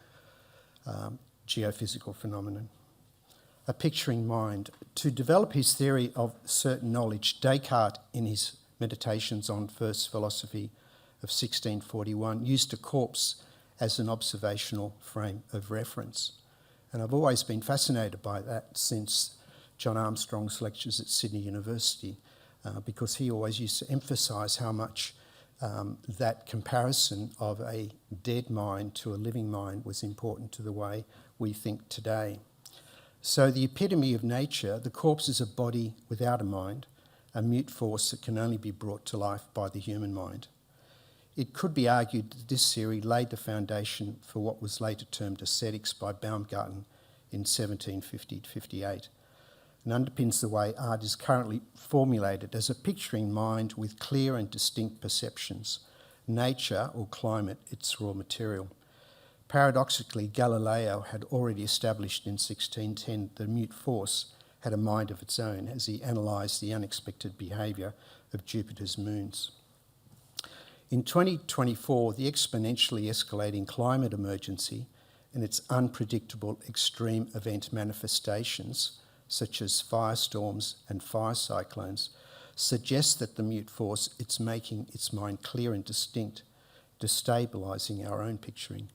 geophysical phenomenon. A picturing mind. To develop his theory of certain knowledge, Descartes, in his Meditations on First Philosophy of 1641, used a corpse as an observational frame of reference. And I've always been fascinated by that since John Armstrong's lectures at Sydney University, because he always used to emphasise how much that comparison of a dead mind to a living mind was important to the way we think today. So the epitome of nature, the corpse is a body without a mind, a mute force that can only be brought to life by the human mind. It could be argued that this theory laid the foundation for what was later termed aesthetics by Baumgarten in 1750 to 58. and underpins the way art is currently formulated as a picturing mind with clear and distinct perceptions. Nature, or climate, its raw material. Paradoxically, Galileo had already established in 1610 that the mute force had a mind of its own as he analysed the unexpected behaviour of Jupiter's moons. In 2024, the exponentially escalating climate emergency and its unpredictable extreme event manifestations, such as firestorms and fire cyclones, suggests that the mute force is making its mind clear and distinct, destabilising our own picturing.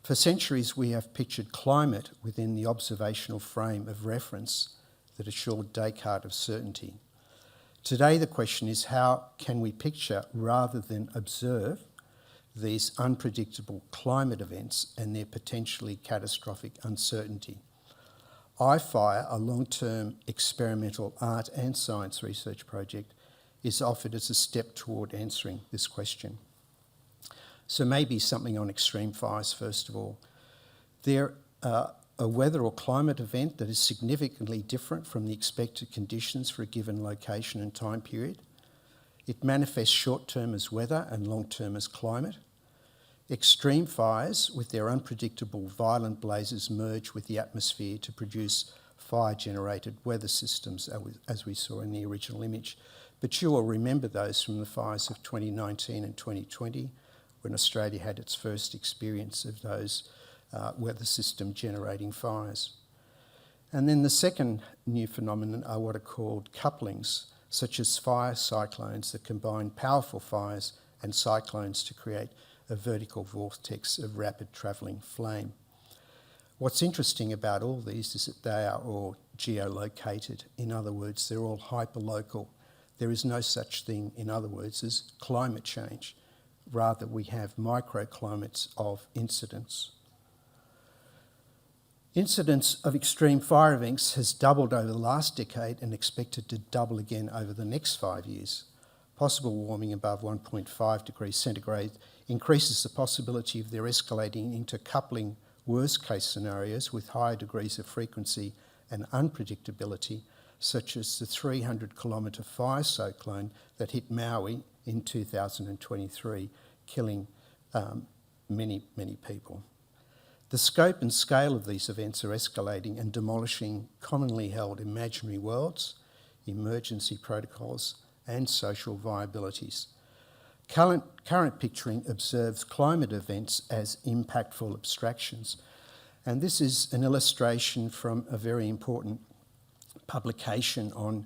For centuries, we have pictured climate within the observational frame of reference that assured Descartes of certainty. Today, the question is, how can we picture rather than observe these unpredictable climate events and their potentially catastrophic uncertainty? iFire, a long-term experimental art and science research project, is offered as a step toward answering this question. So maybe something on extreme fires first of all. They're a weather or climate event that is significantly different from the expected conditions for a given location and time period. It manifests short-term as weather and long-term as climate. Extreme fires, with their unpredictable violent blazes, merge with the atmosphere to produce fire-generated weather systems, as we saw in the original image. But you will remember those from the fires of 2019 and 2020, when Australia had its first experience of those weather system generating fires. And then the second new phenomenon are what are called couplings, such as fire cyclones that combine powerful fires and cyclones to create a vertical vortex of rapid travelling flame. What's interesting about all these is that they are all geolocated. In other words, they're all hyperlocal. There is no such thing, in other words, as climate change. Rather, we have microclimates of incidence. Incidence of extreme fire events has doubled over the last decade and expected to double again over the next 5 years. Possible warming above 1.5 degrees centigrade increases the possibility of their escalating into coupling worst-case scenarios with higher degrees of frequency and unpredictability, such as the 300-kilometre fire cyclone that hit Maui in 2023, killing many people. The scope and scale of these events are escalating and demolishing commonly held imaginary worlds, emergency protocols, and social viabilities. Current picturing observes climate events as impactful abstractions, and this is an illustration from a very important publication on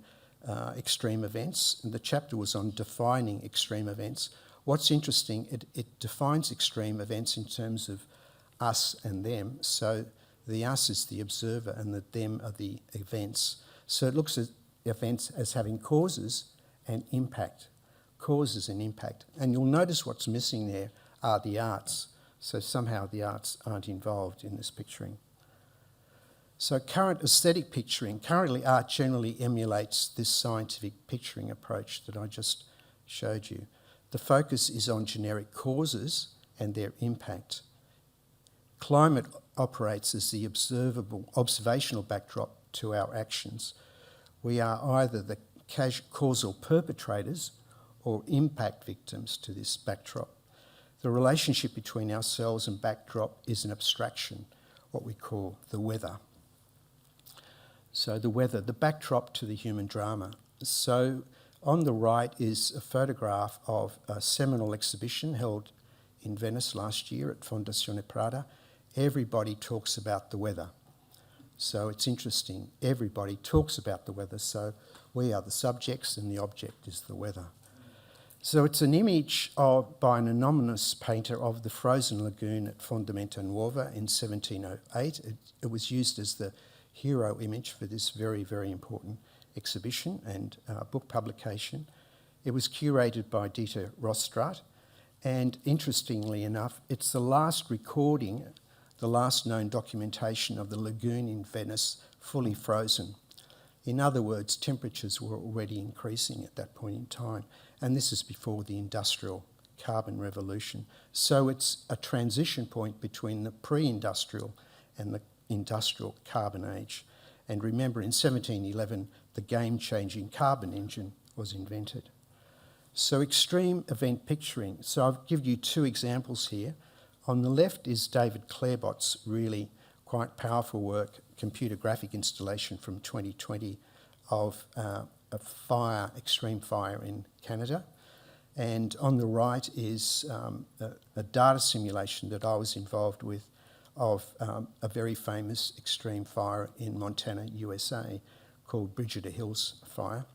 extreme events. And the chapter was on defining extreme events. What's interesting, it defines extreme events in terms of us and them. So the us is the observer and the them are the events. So it looks at events as having causes and impact. Causes and impact. And you'll notice what's missing there are the arts. So somehow the arts aren't involved in this picturing. So currently art generally emulates this scientific picturing approach that I just showed you. The focus is on generic causes and their impact. Climate operates as the observational backdrop to our actions. We are either the causal perpetrators or impact victims to this backdrop. The relationship between ourselves and backdrop is an abstraction, what we call the weather. So the weather, the backdrop to the human drama. So on the right is a photograph of a seminal exhibition held in Venice last year at Fondazione Prada. Everybody talks about the weather. So it's interesting, everybody talks about the weather, so we are the subjects and the object is the weather. So it's an image by an anonymous painter of the frozen lagoon at Fondamento Nuova in 1708. It was used as the hero image for this very, very important exhibition and book publication. It was curated by Dieter Rostraat, and interestingly enough, it's the last recording, the last known documentation of the lagoon in Venice fully frozen. In other words, temperatures were already increasing at that point in time, and this is before the industrial carbon revolution. So it's a transition point between the pre-industrial and the industrial carbon age. And remember, in 1711, the game-changing carbon engine was invented. So extreme event picturing. So I've given you two examples here. On the left is David Clarebot's really quite powerful work, computer graphic installation from 2020 of a fire, extreme fire in Canada. And on the right is a data simulation that I was involved with of a very famous extreme fire in Montana, USA, called Brigida Hills Fire.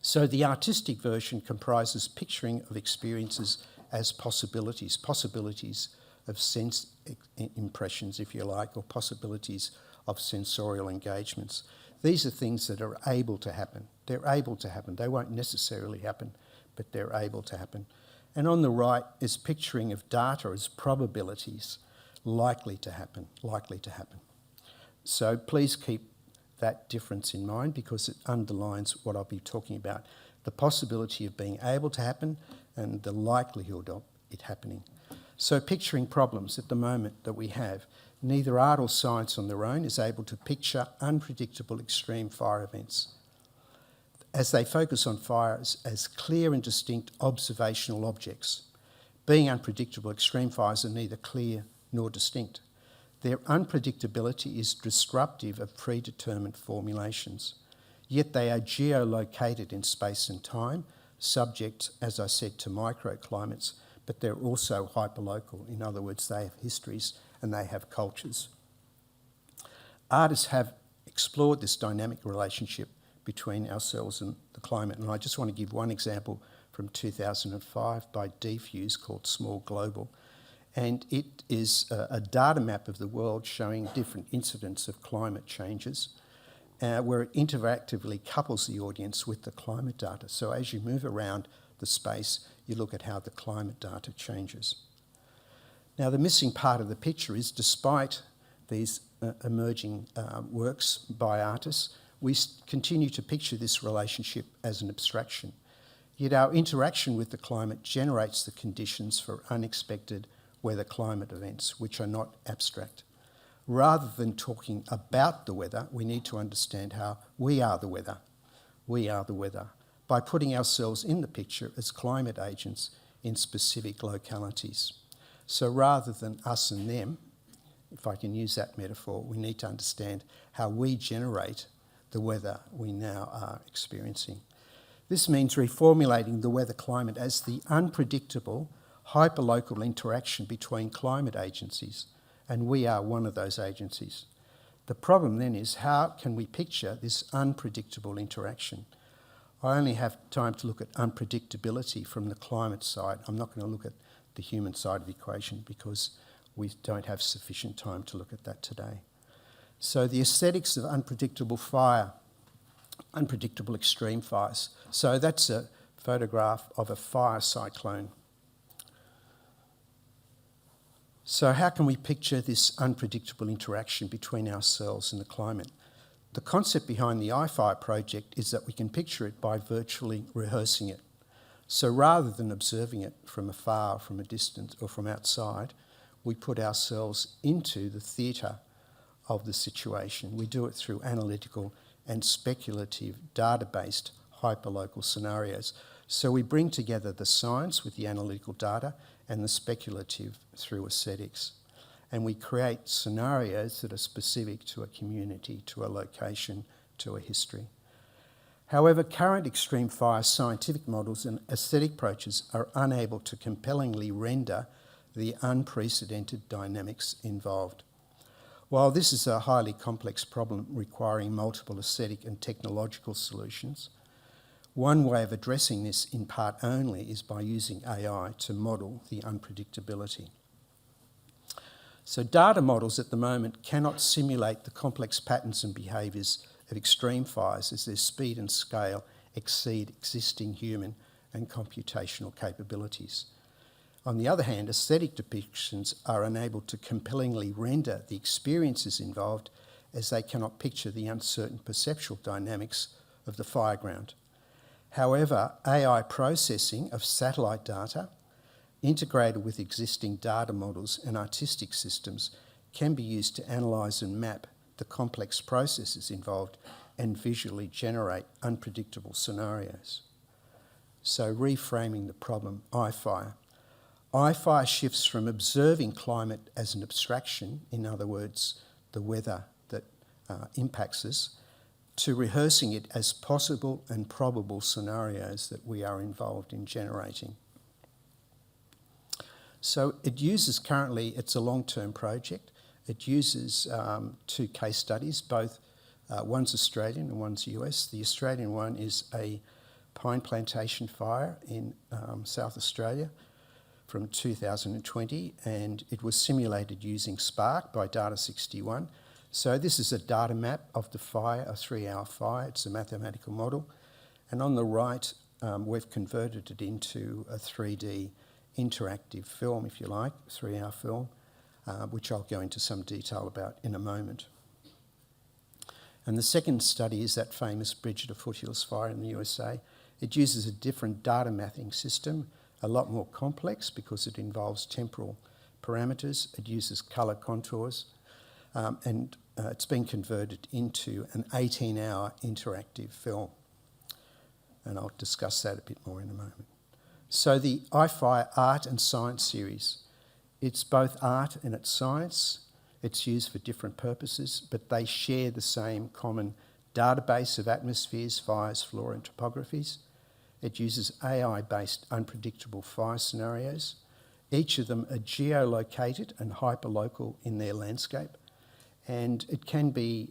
So the artistic version comprises picturing of experiences as possibilities, possibilities of sense impressions, if you like, or possibilities of sensorial engagements. These are things that are able to happen. They're able to happen. They won't necessarily happen, but they're able to happen. And on the right is picturing of data as probabilities, likely to happen, likely to happen. So please keep that difference in mind because it underlines what I'll be talking about, the possibility of being able to happen and the likelihood of it happening. So picturing problems at the moment that we have, neither art or science on their own is able to picture unpredictable extreme fire events, as they focus on fires as clear and distinct observational objects. Being unpredictable, extreme fires are neither clear nor distinct. Their unpredictability is disruptive of predetermined formulations, yet they are geolocated in space and time, subject, as I said, to microclimates, but they're also hyperlocal. In other words, they have histories and they have cultures. Artists have explored this dynamic relationship between ourselves and the climate, and I just want to give one example from 2005 by Defuse called Small Global. And it is a data map of the world showing different incidents of climate changes, where it interactively couples the audience with the climate data. So as you move around the space, you look at how the climate data changes. Now, the missing part of the picture is, despite these emerging works by artists, we continue to picture this relationship as an abstraction. Yet our interaction with the climate generates the conditions for unexpected weather climate events, which are not abstract. Rather than talking about the weather, we need to understand how we are the weather. We are the weather, by putting ourselves in the picture as climate agents in specific localities. So rather than us and them, if I can use that metaphor, we need to understand how we generate the weather we now are experiencing. This means reformulating the weather climate as the unpredictable, hyperlocal interaction between climate agencies, and we are one of those agencies. The problem then is, how can we picture this unpredictable interaction? I only have time to look at unpredictability from the climate side. I'm not going to look at the human side of the equation because we don't have sufficient time to look at that today. So the aesthetics of unpredictable fire, unpredictable extreme fires. So that's a photograph of a fire cyclone. So how can we picture this unpredictable interaction between ourselves and the climate? The concept behind the iFire project is that we can picture it by virtually rehearsing it. So rather than observing it from afar, from a distance, or from outside, we put ourselves into the theatre of the situation. We do it through analytical and speculative, data-based, hyperlocal scenarios. So we bring together the science with the analytical data and the speculative through aesthetics. And we create scenarios that are specific to a community, to a location, to a history. However, current extreme fire scientific models and aesthetic approaches are unable to compellingly render the unprecedented dynamics involved. While this is a highly complex problem requiring multiple aesthetic and technological solutions, one way of addressing this in part only is by using AI to model the unpredictability. So data models at the moment cannot simulate the complex patterns and behaviours of extreme fires as their speed and scale exceed existing human and computational capabilities. On the other hand, aesthetic depictions are unable to compellingly render the experiences involved as they cannot picture the uncertain perceptual dynamics of the fireground. However, AI processing of satellite data, integrated with existing data models and artistic systems, can be used to analyse and map the complex processes involved and visually generate unpredictable scenarios. So reframing the problem, iFire. iFire shifts from observing climate as an abstraction, in other words, the weather that impacts us, to rehearsing it as possible and probable scenarios that we are involved in generating. So it uses currently, it's a long-term project, it uses 2 case studies, both one's Australian and one's US. The Australian one is a pine plantation fire in South Australia from 2020, and it was simulated using Spark by Data61. So this is a data map of the fire, a 3-hour fire. It's a mathematical model. And on the right, we've converted it into a 3D interactive film, if you like, 3-hour film, which I'll go into some detail about in a moment. And the second study is that famous Bridget of Foothills fire in the USA. It uses a different data mapping system, a lot more complex because it involves temporal parameters. It uses colour contours, and it's been converted into an 18-hour interactive film. And I'll discuss that a bit more in a moment. So the iFire Art and Science series, it's both art and it's science. It's used for different purposes, but they share the same common database of atmospheres, fires, flora and topographies. It uses AI-based unpredictable fire scenarios. Each of them are geolocated and hyperlocal in their landscape, and it can be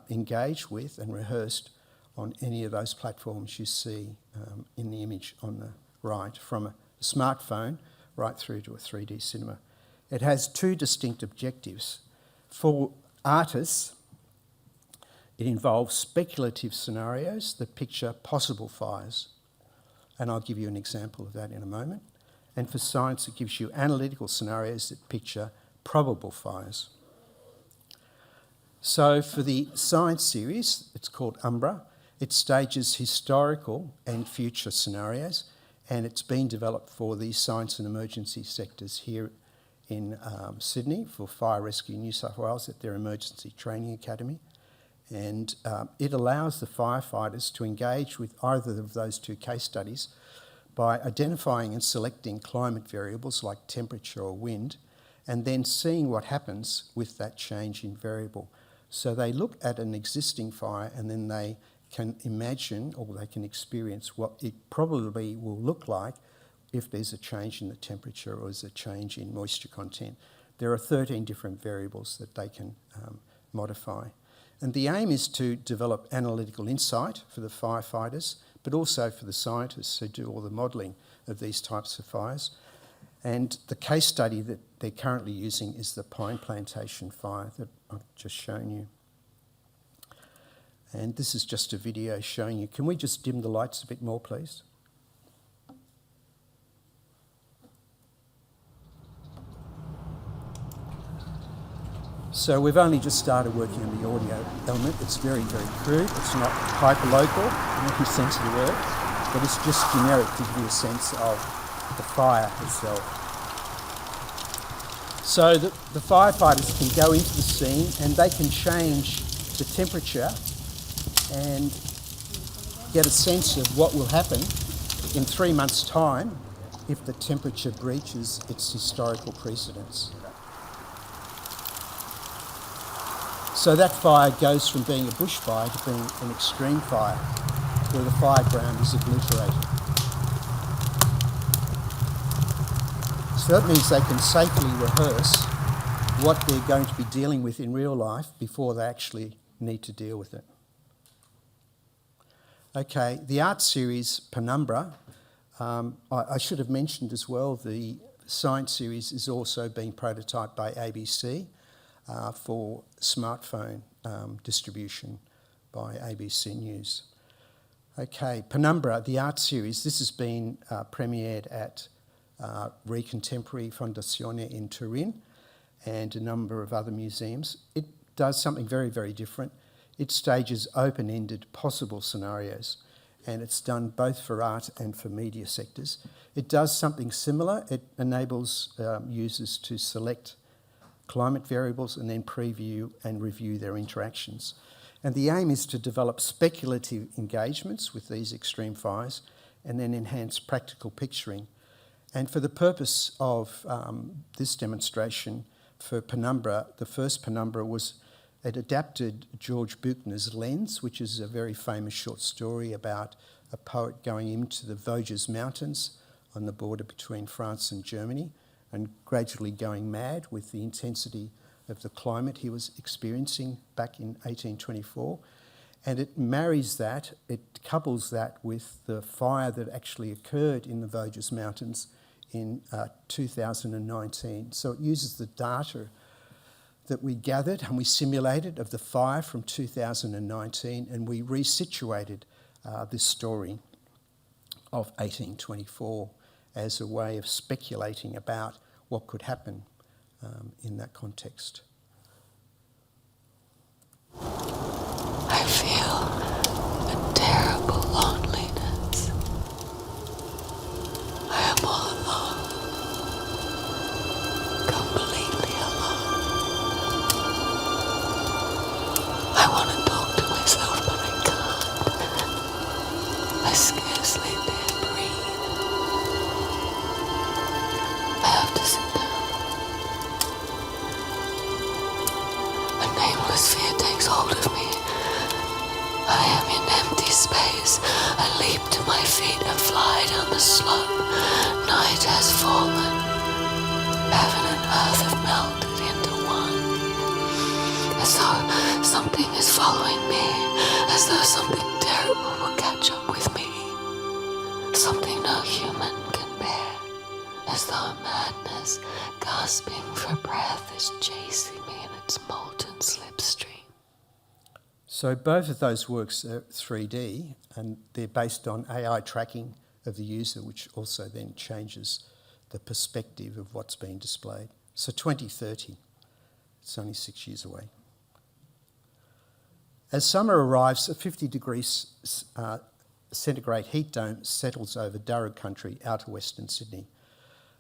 engaged with and rehearsed on any of those platforms you see in the image on the right, from a smartphone right through to a 3D cinema. It has 2 distinct objectives. For artists, it involves speculative scenarios that picture possible fires, and I'll give you an example of that in a moment. And for science, it gives you analytical scenarios that picture probable fires. So for the science series, it's called Umbra. It stages historical and future scenarios, and it's been developed for the science and emergency sectors here in Sydney for Fire Rescue New South Wales at their Emergency Training Academy. And it allows the firefighters to engage with either of those 2 case studies by identifying and selecting climate variables like temperature or wind, and then seeing what happens with that change in variable. So they look at an existing fire and then they can imagine or they can experience what it probably will look like if there's a change in the temperature or there's a change in moisture content. There are 13 different variables that they can modify. And the aim is to develop analytical insight for the firefighters, but also for the scientists who do all the modelling of these types of fires. And the case study that they're currently using is the pine plantation fire that I've just shown you. And this is just a video showing you. Can we just dim the lights a bit more, please? So we've only just started working on the audio element. It's very, very crude. It's not hyperlocal in every sense of the word, but it's just generic to give you a sense of the fire itself. So the firefighters can go into the scene and they can change the temperature and get a sense of what will happen in 3 months' time if the temperature breaches its historical precedents. So that fire goes from being a bushfire to being an extreme fire, where the fireground is obliterated. So that means they can safely rehearse what they're going to be dealing with in real life before they actually need to deal with it. Okay, the art series Penumbra, I should have mentioned as well, the science series is also being prototyped by ABC for smartphone distribution by ABC News. Okay, Penumbra, the art series, this has been premiered at Recontemporary Fondazione in Turin and a number of other museums. It does something very, very different. It stages open-ended possible scenarios, and it's done both for art and for media sectors. It does something similar. It enables users to select climate variables, and then preview and review their interactions. And the aim is to develop speculative engagements with these extreme fires and then enhance practical picturing. And for the purpose of this demonstration for Penumbra, the first Penumbra was it adapted George Buchner's Lens, which is a very famous short story about a poet going into the Vosges Mountains on the border between France and Germany and gradually going mad with the intensity of the climate he was experiencing back in 1824. And it marries that, it couples that with the fire that actually occurred in the Vosges Mountains in 2019. So it uses the data that we gathered and we simulated of the fire from 2019, and we resituated this story of 1824 as a way of speculating about what could happen in that context. I feel a terrible loneliness. I am all alone, completely alone. I want to talk to myself, but I can't. I scarcely dare breathe. I have to sit down. A nameless fear takes hold of me. I am in empty space. I leap to my feet and fly down the slope. Night has fallen. Heaven and earth have melted into one. As though something is following me. As though something terrible will catch up with me. Something no human can bear. As though madness, gasping for breath, is chasing me in its molten slipstream. So both of those works are 3D, and they're based on AI tracking of the user, which also then changes the perspective of what's being displayed. So 2030, it's only 6 years away. As summer arrives, a 50 degrees centigrade heat dome settles over Durrow country, outer Western Sydney.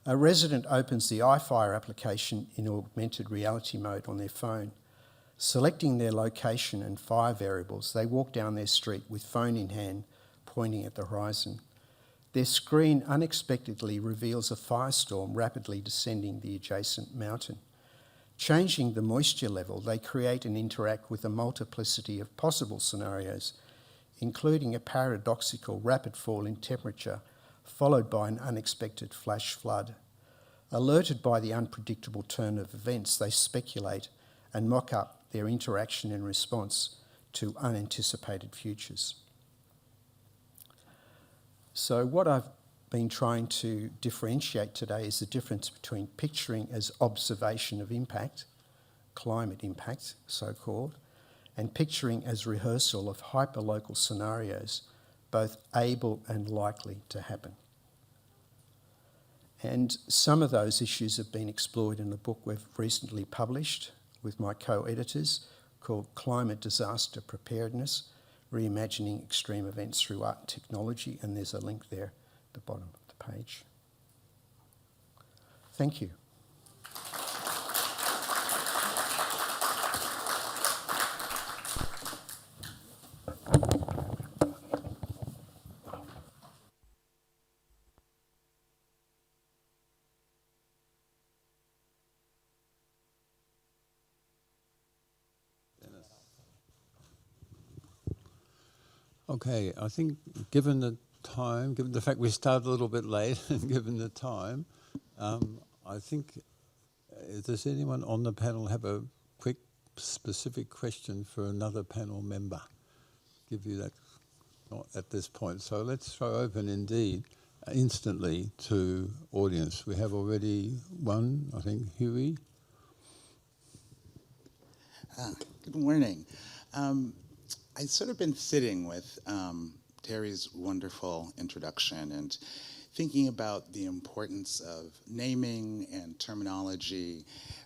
A resident opens the iFire application in augmented reality mode on their phone. Selecting their location and fire variables, they walk down their street with phone in hand, pointing at the horizon. Their screen unexpectedly reveals a firestorm rapidly descending the adjacent mountain. Changing the moisture level, they create and interact with a multiplicity of possible scenarios, including a paradoxical rapid fall in temperature, followed by an unexpected flash flood. Alerted by the unpredictable turn of events, they speculate and mock up their interaction in response to unanticipated futures. So what I've been trying to differentiate today is the difference between picturing as observation of impact, climate impact, so-called, and picturing as rehearsal of hyperlocal scenarios, both able and likely to happen. And some of those issues have been explored in a book we've recently published with my co-editors called Climate Disaster Preparedness, Reimagining Extreme Events Through Art and Technology, and there's a link there at the bottom of the page. Thank you. Okay, I think given the time, given the fact we started a little bit late, and given the time, I think, does anyone on the panel have a quick, specific question for another panel member? Give you that at this point. So let's throw open indeed, instantly to audience. We have already one, I think, Huey. Good morning. I've sort of been sitting with Terry's wonderful introduction and thinking about the importance of naming and terminology,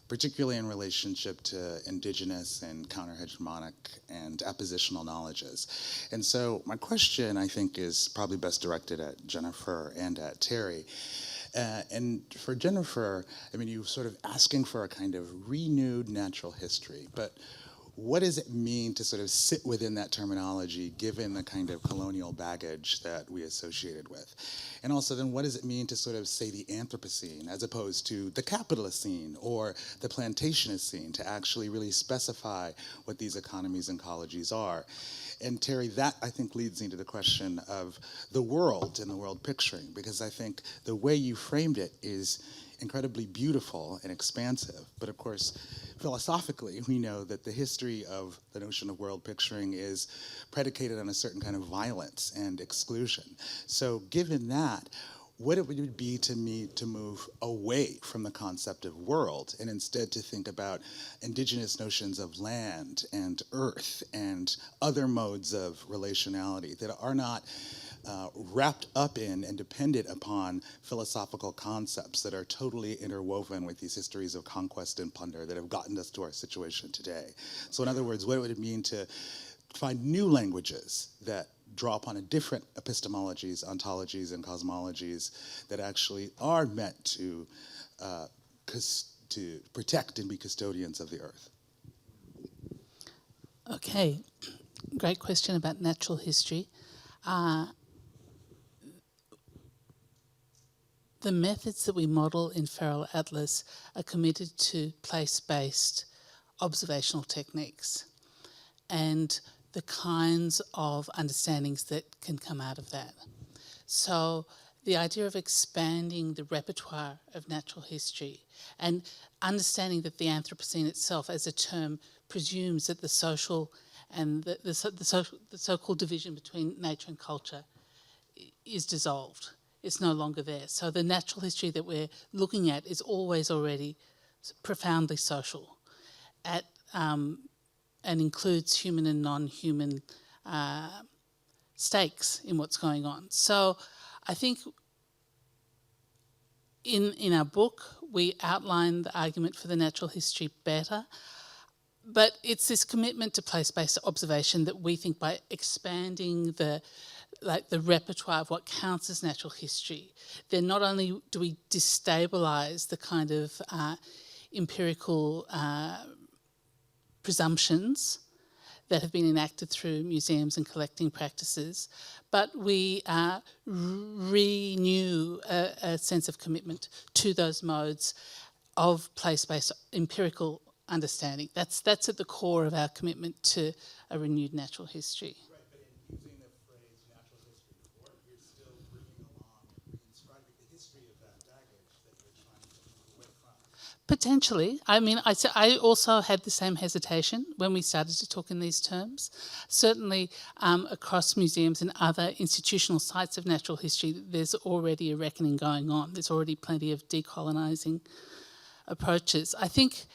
particularly in relationship to indigenous and counter-hegemonic and appositional knowledges. And so my question, I think, is probably best directed at Jennifer and at Terry. And for Jennifer, I mean, you're sort of asking for a kind of renewed natural history, but what does it mean to sort of sit within that terminology given the kind of colonial baggage that we associated with? And also then what does it mean to sort of say the Anthropocene as opposed to the Capitalocene or the Plantationocene, to actually really specify what these economies and ecologies are? And Terry, that I think leads into the question of the world and the world picturing, because I think the way you framed it is incredibly beautiful and expansive. But of course, philosophically, we know that the history of the notion of world picturing is predicated on a certain kind of violence and exclusion. So given that, what it would be to me to move away from the concept of world and instead to think about indigenous notions of land and earth and other modes of relationality that are not wrapped up in and dependent upon philosophical concepts that are totally interwoven with these histories of conquest and plunder that have gotten us to our situation today. So in other words, what would it mean to find new languages that draw upon a different epistemologies, ontologies, and cosmologies that actually are meant to protect and be custodians of the earth? Okay, great question about natural history. The methods that we model in Feral Atlas are committed to place-based observational techniques and the kinds of understandings that can come out of that. So the idea of expanding the repertoire of natural history and understanding that the Anthropocene itself as a term presumes that the social and the so-called division between nature and culture is dissolved. It's no longer there. So the natural history that we're looking at is always already profoundly social and includes human and non-human stakes in what's going on. So I think in our book, we outline the argument for the natural history better, but it's this commitment to place-based observation that we think by expanding the repertoire of what counts as natural history, then not only do we destabilise the kind of empirical presumptions that have been enacted through museums and collecting practices, but we renew a sense of commitment to those modes of place-based empirical understanding. That's at the core of our commitment to a renewed natural history. Right, but in using the phrase natural history before, you're still bringing along and reinscribing the history of that baggage that you're trying to move away from. Potentially. I mean, I also had the same hesitation when we started to talk in these terms. Certainly across museums and other institutional sites of natural history, there's already a reckoning going on. There's already plenty of decolonising approaches. I think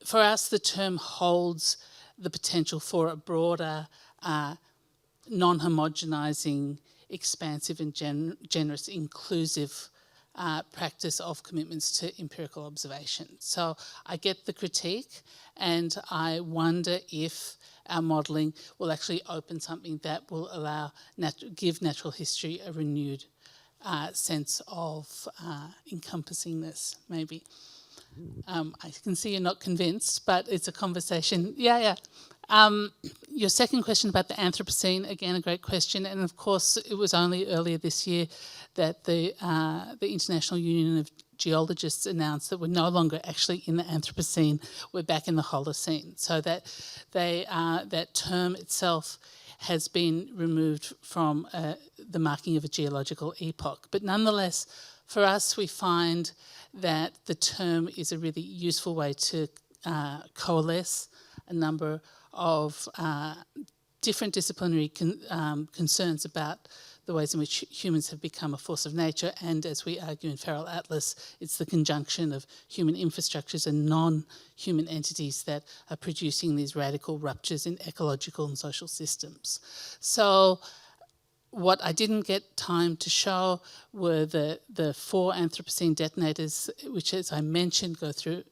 for us, the term holds the potential for a broader, non-homogenising, expansive and generous, inclusive practice of commitments to empirical observation. So I get the critique, and I wonder if our modelling will actually open something that will allow give natural history a renewed sense of encompassingness, maybe. I can see you're not convinced, but it's a conversation. Yeah. Your second question about the Anthropocene, again, a great question. And of course, it was only earlier this year that the International Union of Geologists announced that we're no longer actually in the Anthropocene, we're back in the Holocene. So that that term itself has been removed from the marking of a geological epoch. But nonetheless, for us, we find that the term is a really useful way to coalesce a number of different disciplinary concerns about the ways in which humans have become a force of nature, and as we argue in Feral Atlas, it's the conjunction of human infrastructures and non-human entities that are producing these radical ruptures in ecological and social systems. So what I didn't get time to show were the 4 Anthropocene detonators, which, as I mentioned, go through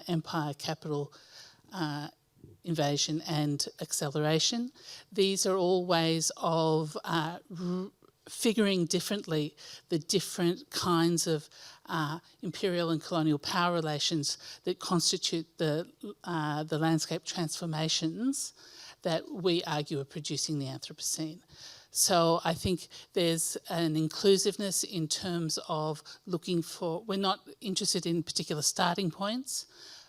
empire, capital, invasion and acceleration. These are all ways of figuring differently the different kinds of imperial and colonial power relations that constitute the landscape transformations that we argue are producing the Anthropocene. So I think there's an inclusiveness in terms of looking for, we're not interested in particular starting points,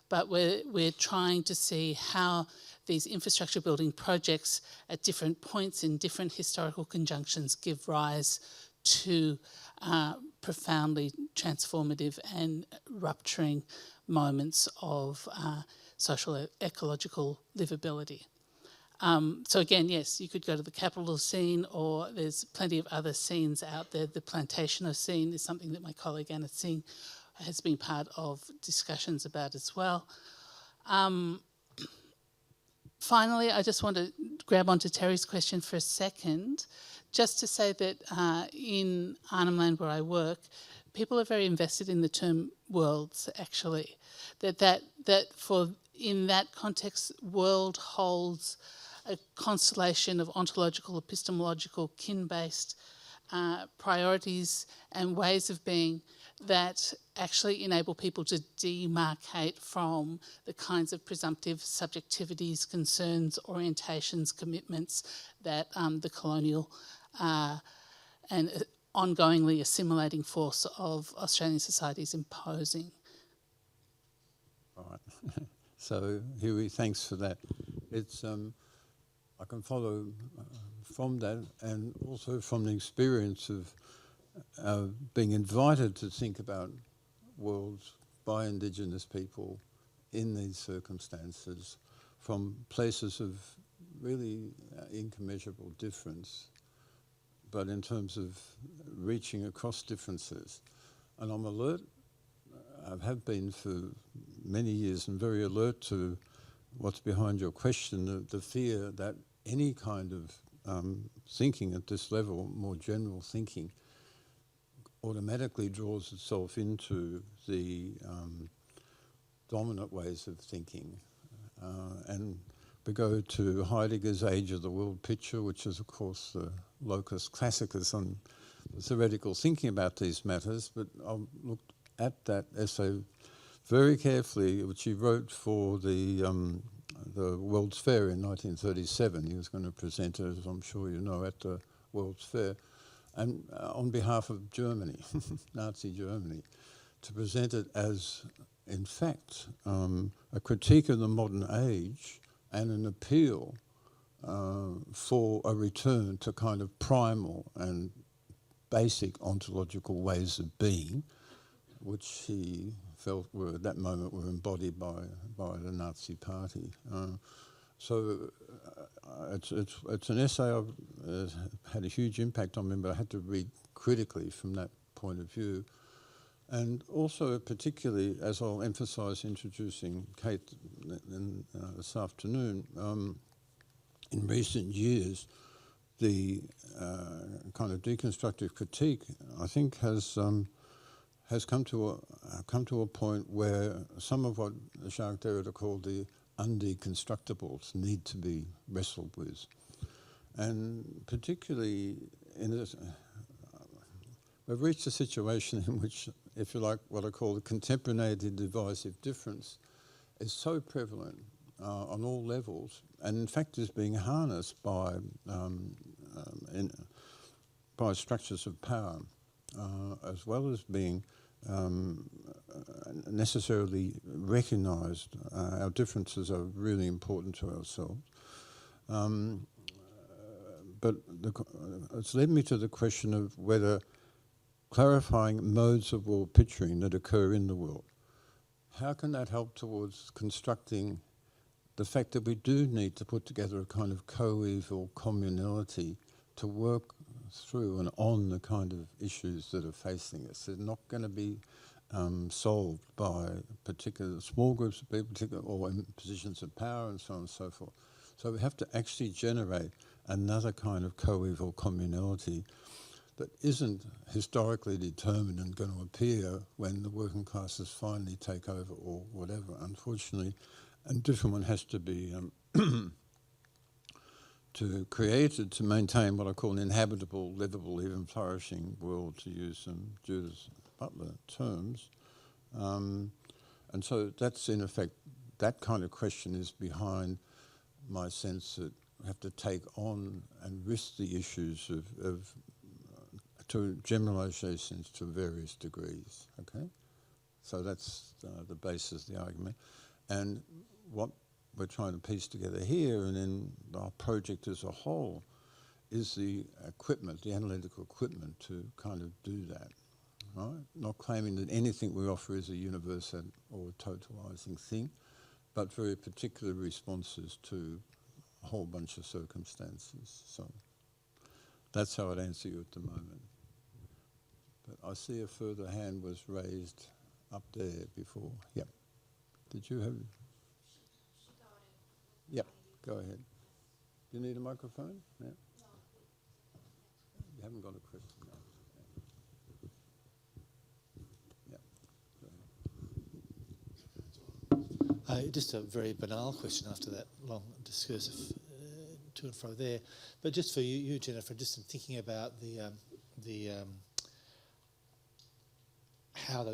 but we're trying to see how these infrastructure building projects at different points in different historical conjunctions give rise to profoundly transformative and rupturing moments of social ecological livability. So again, yes, you could go to the capital scene, or there's plenty of other scenes out there. The plantationer scene is something that my colleague Anna Singh has been part of discussions about as well. Finally, I just want to grab onto Terry's question for a second, just to say that in Arnhem Land where I work, people are very invested in the term worlds, actually. That for in that context, world holds a constellation of ontological, epistemological, kin-based priorities and ways of being that actually enable people to demarcate from the kinds of presumptive subjectivities, concerns, orientations, commitments that the colonial and ongoingly assimilating force of Australian society is imposing. All right. So, Huey, thanks for that. It's I can follow from that, and also from the experience of being invited to think about worlds by Indigenous people in these circumstances from places of really incommensurable difference, but in terms of reaching across differences. And I'm alert, I have been for many years, and very alert to what's behind your question, the fear that any kind of thinking at this level, more general thinking, automatically draws itself into the dominant ways of thinking. And we go to Heidegger's Age of the World picture, which is, of course, the locus classicus on theoretical thinking about these matters, but I'll look at that essay very carefully, which he wrote for the World's Fair in 1937. He was going to present it, as I'm sure you know, at the World's Fair, and on behalf of Germany, Nazi Germany, to present it as, in fact, a critique of the modern age and an appeal for a return to kind of primal and basic ontological ways of being, which he felt were at that moment were embodied by the Nazi Party. So it's an essay I've had a huge impact on me, but I had to read critically from that point of view. And also particularly, as I'll emphasise introducing Kate this afternoon, in recent years, the kind of deconstructive critique, I think, has come to a point where some of what Jacques Derrida called the undeconstructables need to be wrestled with. And particularly in this, we've reached a situation in which, if you like, what I call the contemporaneity divisive difference is so prevalent on all levels, and in fact is being harnessed by structures of power, as well as being necessarily recognised. Our differences are really important to ourselves. But it's led me to the question of whether clarifying modes of world picturing that occur in the world, how can that help towards constructing the fact that we do need to put together a kind of coeval communality to work through and on the kind of issues that are facing us. They're not going to be solved by particular small groups of people, or in positions of power and so on and so forth. So we have to actually generate another kind of coeval communality that isn't historically determined and going to appear when the working classes finally take over or whatever. Unfortunately, a different one has to be to create it, to maintain what I call an inhabitable, livable, even flourishing world, to use some Judith Butler terms. And so that's in effect, that kind of question is behind my sense that we have to take on and risk the issues of to generalizations to various degrees, okay? So that's the basis of the argument. And what we're trying to piece together here and in our project as a whole is the equipment, the analytical equipment to kind of do that, right? Not claiming that anything we offer is a universal or totalizing thing, but very particular responses to a whole bunch of circumstances. So that's how I'd answer you at the moment. But I see a further hand was raised up there before. Yep. Did you have? Yep. Go ahead. Do you need a microphone? Yeah. You haven't got a question. No. Yeah. Just a very banal question after that long discursive to and fro there, but just for you, Jennifer, just in thinking about the how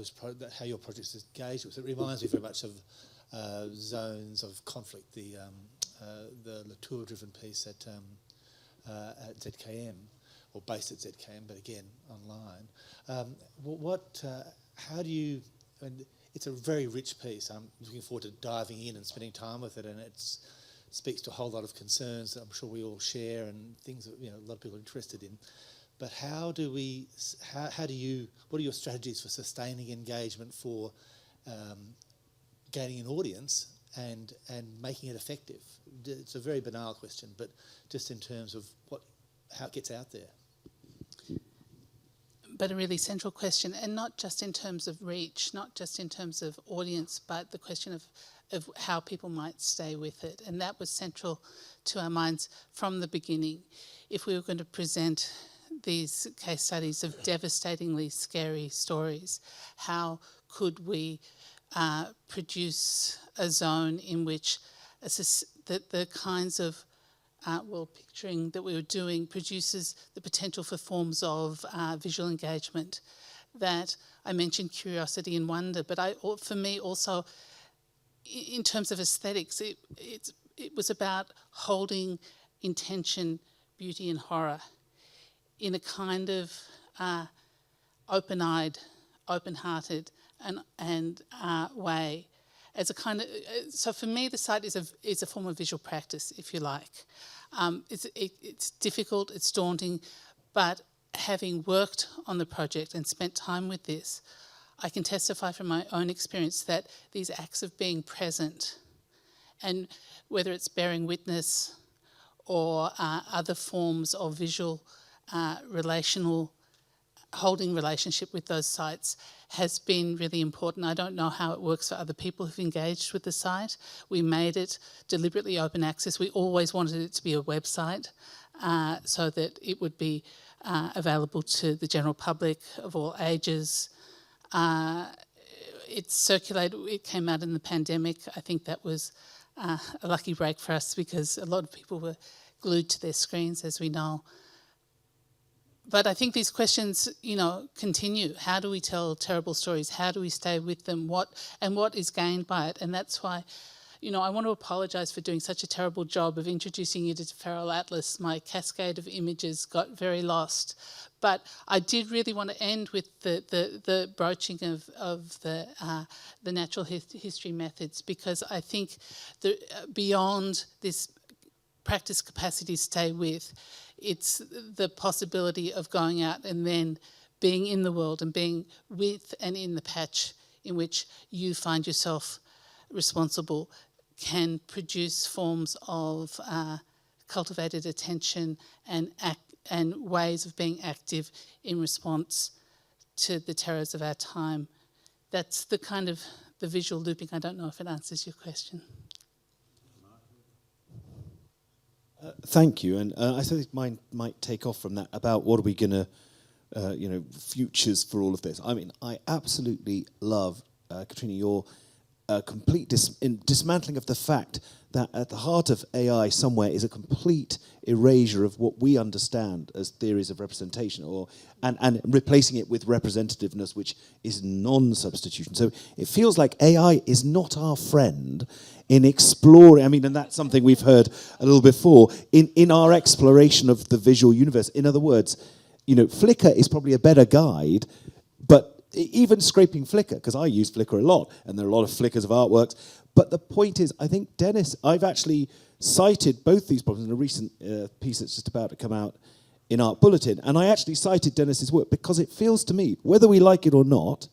your projects engage with it reminds me very much of zones of conflict, the Latour-driven piece at ZKM, or based at ZKM, but again online. How do you? And it's a very rich piece. I'm looking forward to diving in and spending time with it, and it speaks to a whole lot of concerns that I'm sure we all share and things that a lot of people are interested in. But what are your strategies for sustaining engagement, for gaining an audience and making it effective? It's a very banal question, but just in terms of how it gets out there. But a really central question, and not just in terms of reach, not just in terms of audience, but the question of how people might stay with it. And that was central to our minds from the beginning. If we were going to present these case studies of devastatingly scary stories, how could we produce a zone in which the kinds of picturing that we were doing produces the potential for forms of visual engagement. That I mentioned curiosity and wonder, but for me also, in terms of aesthetics, it was about holding intention, beauty and horror in a kind of open-eyed, open-hearted and way. As a kind of, so for me, the site is a form of visual practice, if you like. It's difficult, it's daunting, but having worked on the project and spent time with this, I can testify from my own experience that these acts of being present, and whether it's bearing witness or other forms of visual holding relationship with those sites, has been really important. I don't know how it works for other people who've engaged with the site. We made it deliberately open access. We always wanted it to be a website so that it would be available to the general public of all ages. It circulated, it came out in the pandemic. I think that was a lucky break for us because a lot of people were glued to their screens, as we know. But I think these questions, continue. How do we tell terrible stories? How do we stay with them? What is gained by it? And that's why, I want to apologise for doing such a terrible job of introducing you to Feral Atlas. My cascade of images got very lost. But I did really want to end with the broaching of the natural history methods, because I think beyond this practice capacity to stay with, it's the possibility of going out and then being in the world and being with and in the patch in which you find yourself responsible can produce forms of cultivated attention and ways of being active in response to the terrors of our time. That's the kind of the visual looping. I don't know if it answers your question. Thank you, and I think mine might take off from that about what are we going to, futures for all of this. I mean, I absolutely love, Katrina, your complete dismantling of the fact that at the heart of AI somewhere is a complete erasure of what we understand as theories of representation, and replacing it with representativeness, which is non-substitution. So it feels like AI is not our friend in exploring, I mean, and that's something we've heard a little before, in our exploration of the visual universe. In other words, Flickr is probably a better guide, but even scraping Flickr, because I use Flickr a lot, and there are a lot of Flickrs of artworks. But the point is, I think, Dennis, I've actually cited both these problems in a recent piece that's just about to come out in Art Bulletin, and I actually cited Dennis's work because it feels to me, whether we like it or not,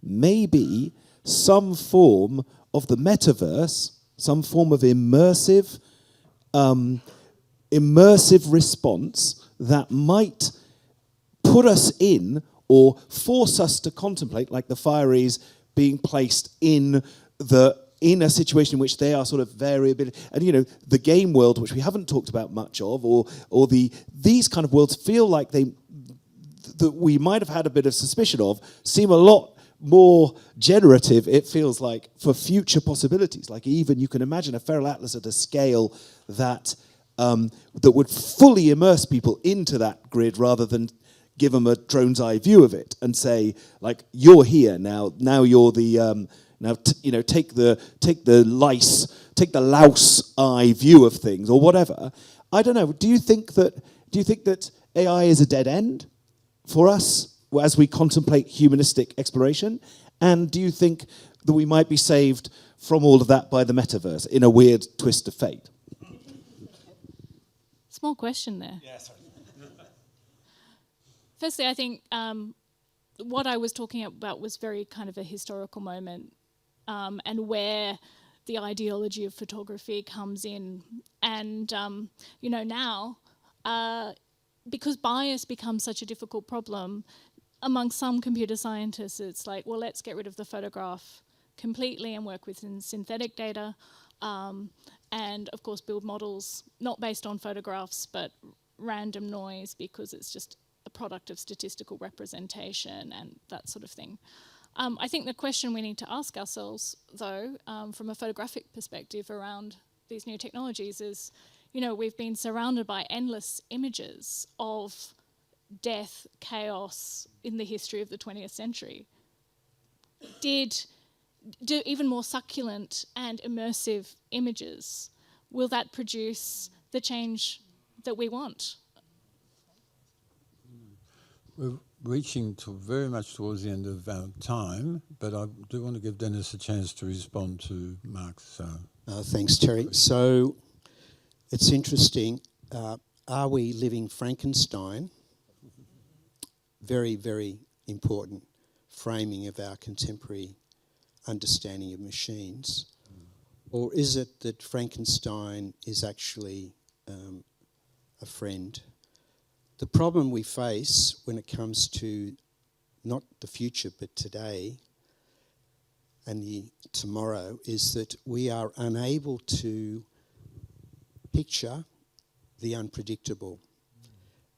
maybe some form of the metaverse, some form of immersive response that might put us in or force us to contemplate, like the fireys being placed in a situation in which they are sort of variable, and the game world, which we haven't talked about much of, or these kind of worlds feel like that we might have had a bit of suspicion of, seem a lot more generative, it feels like, for future possibilities. Like even you can imagine a feral atlas at a scale that would fully immerse people into that grid rather than give them a drone's eye view of it and say, like, you're here now. Now you're the take the louse eye view of things or whatever. I don't know. Do you think that AI is a dead end for us as we contemplate humanistic exploration? And do you think that we might be saved from all of that by the metaverse in a weird twist of fate? Small question there. Yeah, sorry. Firstly, I think what I was talking about was very kind of a historical moment, and where the ideology of photography comes in. And, now, because bias becomes such a difficult problem, among some computer scientists, it's like, well, let's get rid of the photograph completely and work with synthetic data, and, of course, build models not based on photographs, but random noise, because it's just a product of statistical representation and that sort of thing. I think the question we need to ask ourselves, though, from a photographic perspective around these new technologies is, we've been surrounded by endless images of death, chaos in the history of the 20th century. Do even more succulent and immersive images, will that produce the change that we want? We're reaching very much towards the end of our time, but I do want to give Dennis a chance to respond to Mark's. Thanks, Terry. So it's interesting. Are we living Frankenstein? Very, very important framing of our contemporary understanding of machines. Or is it that Frankenstein is actually a friend? The problem we face when it comes to not the future but today and the tomorrow is that we are unable to picture the unpredictable.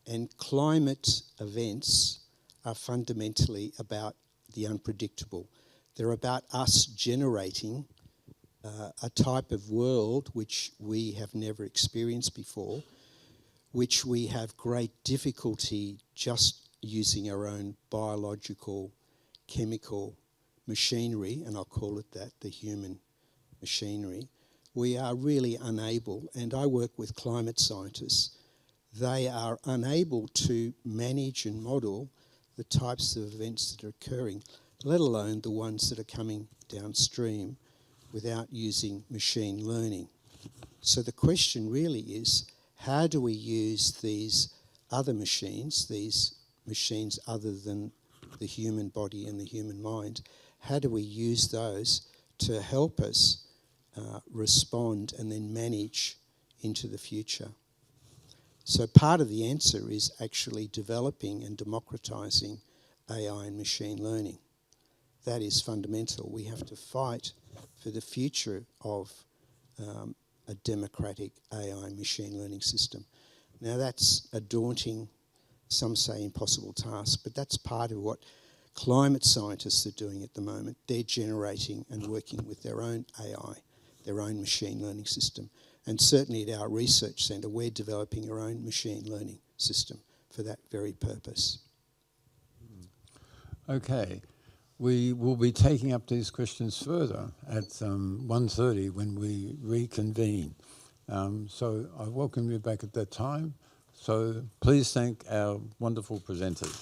And climate events are fundamentally about the unpredictable. They're about us generating a type of world which we have never experienced before, which we have great difficulty just using our own biological, chemical machinery, and I'll call it that, the human machinery. We are really unable, and I work with climate scientists, they are unable to manage and model the types of events that are occurring, let alone the ones that are coming downstream without using machine learning. So the question really is, how do we use these other machines, these machines other than the human body and the human mind, how do we use those to help us respond and then manage into the future? So part of the answer is actually developing and democratizing AI and machine learning. That is fundamental. We have to fight for the future of a democratic AI machine learning system. Now that's a daunting, some say impossible task, but that's part of what Climate scientists are doing at the moment. They're generating and working with their own AI, their own machine learning system. And certainly at our research centre, we're developing our own machine learning system for that very purpose. Okay. We will be taking up these questions further at 1:30 when we reconvene. So I welcome you back at that time. So please thank our wonderful presenters.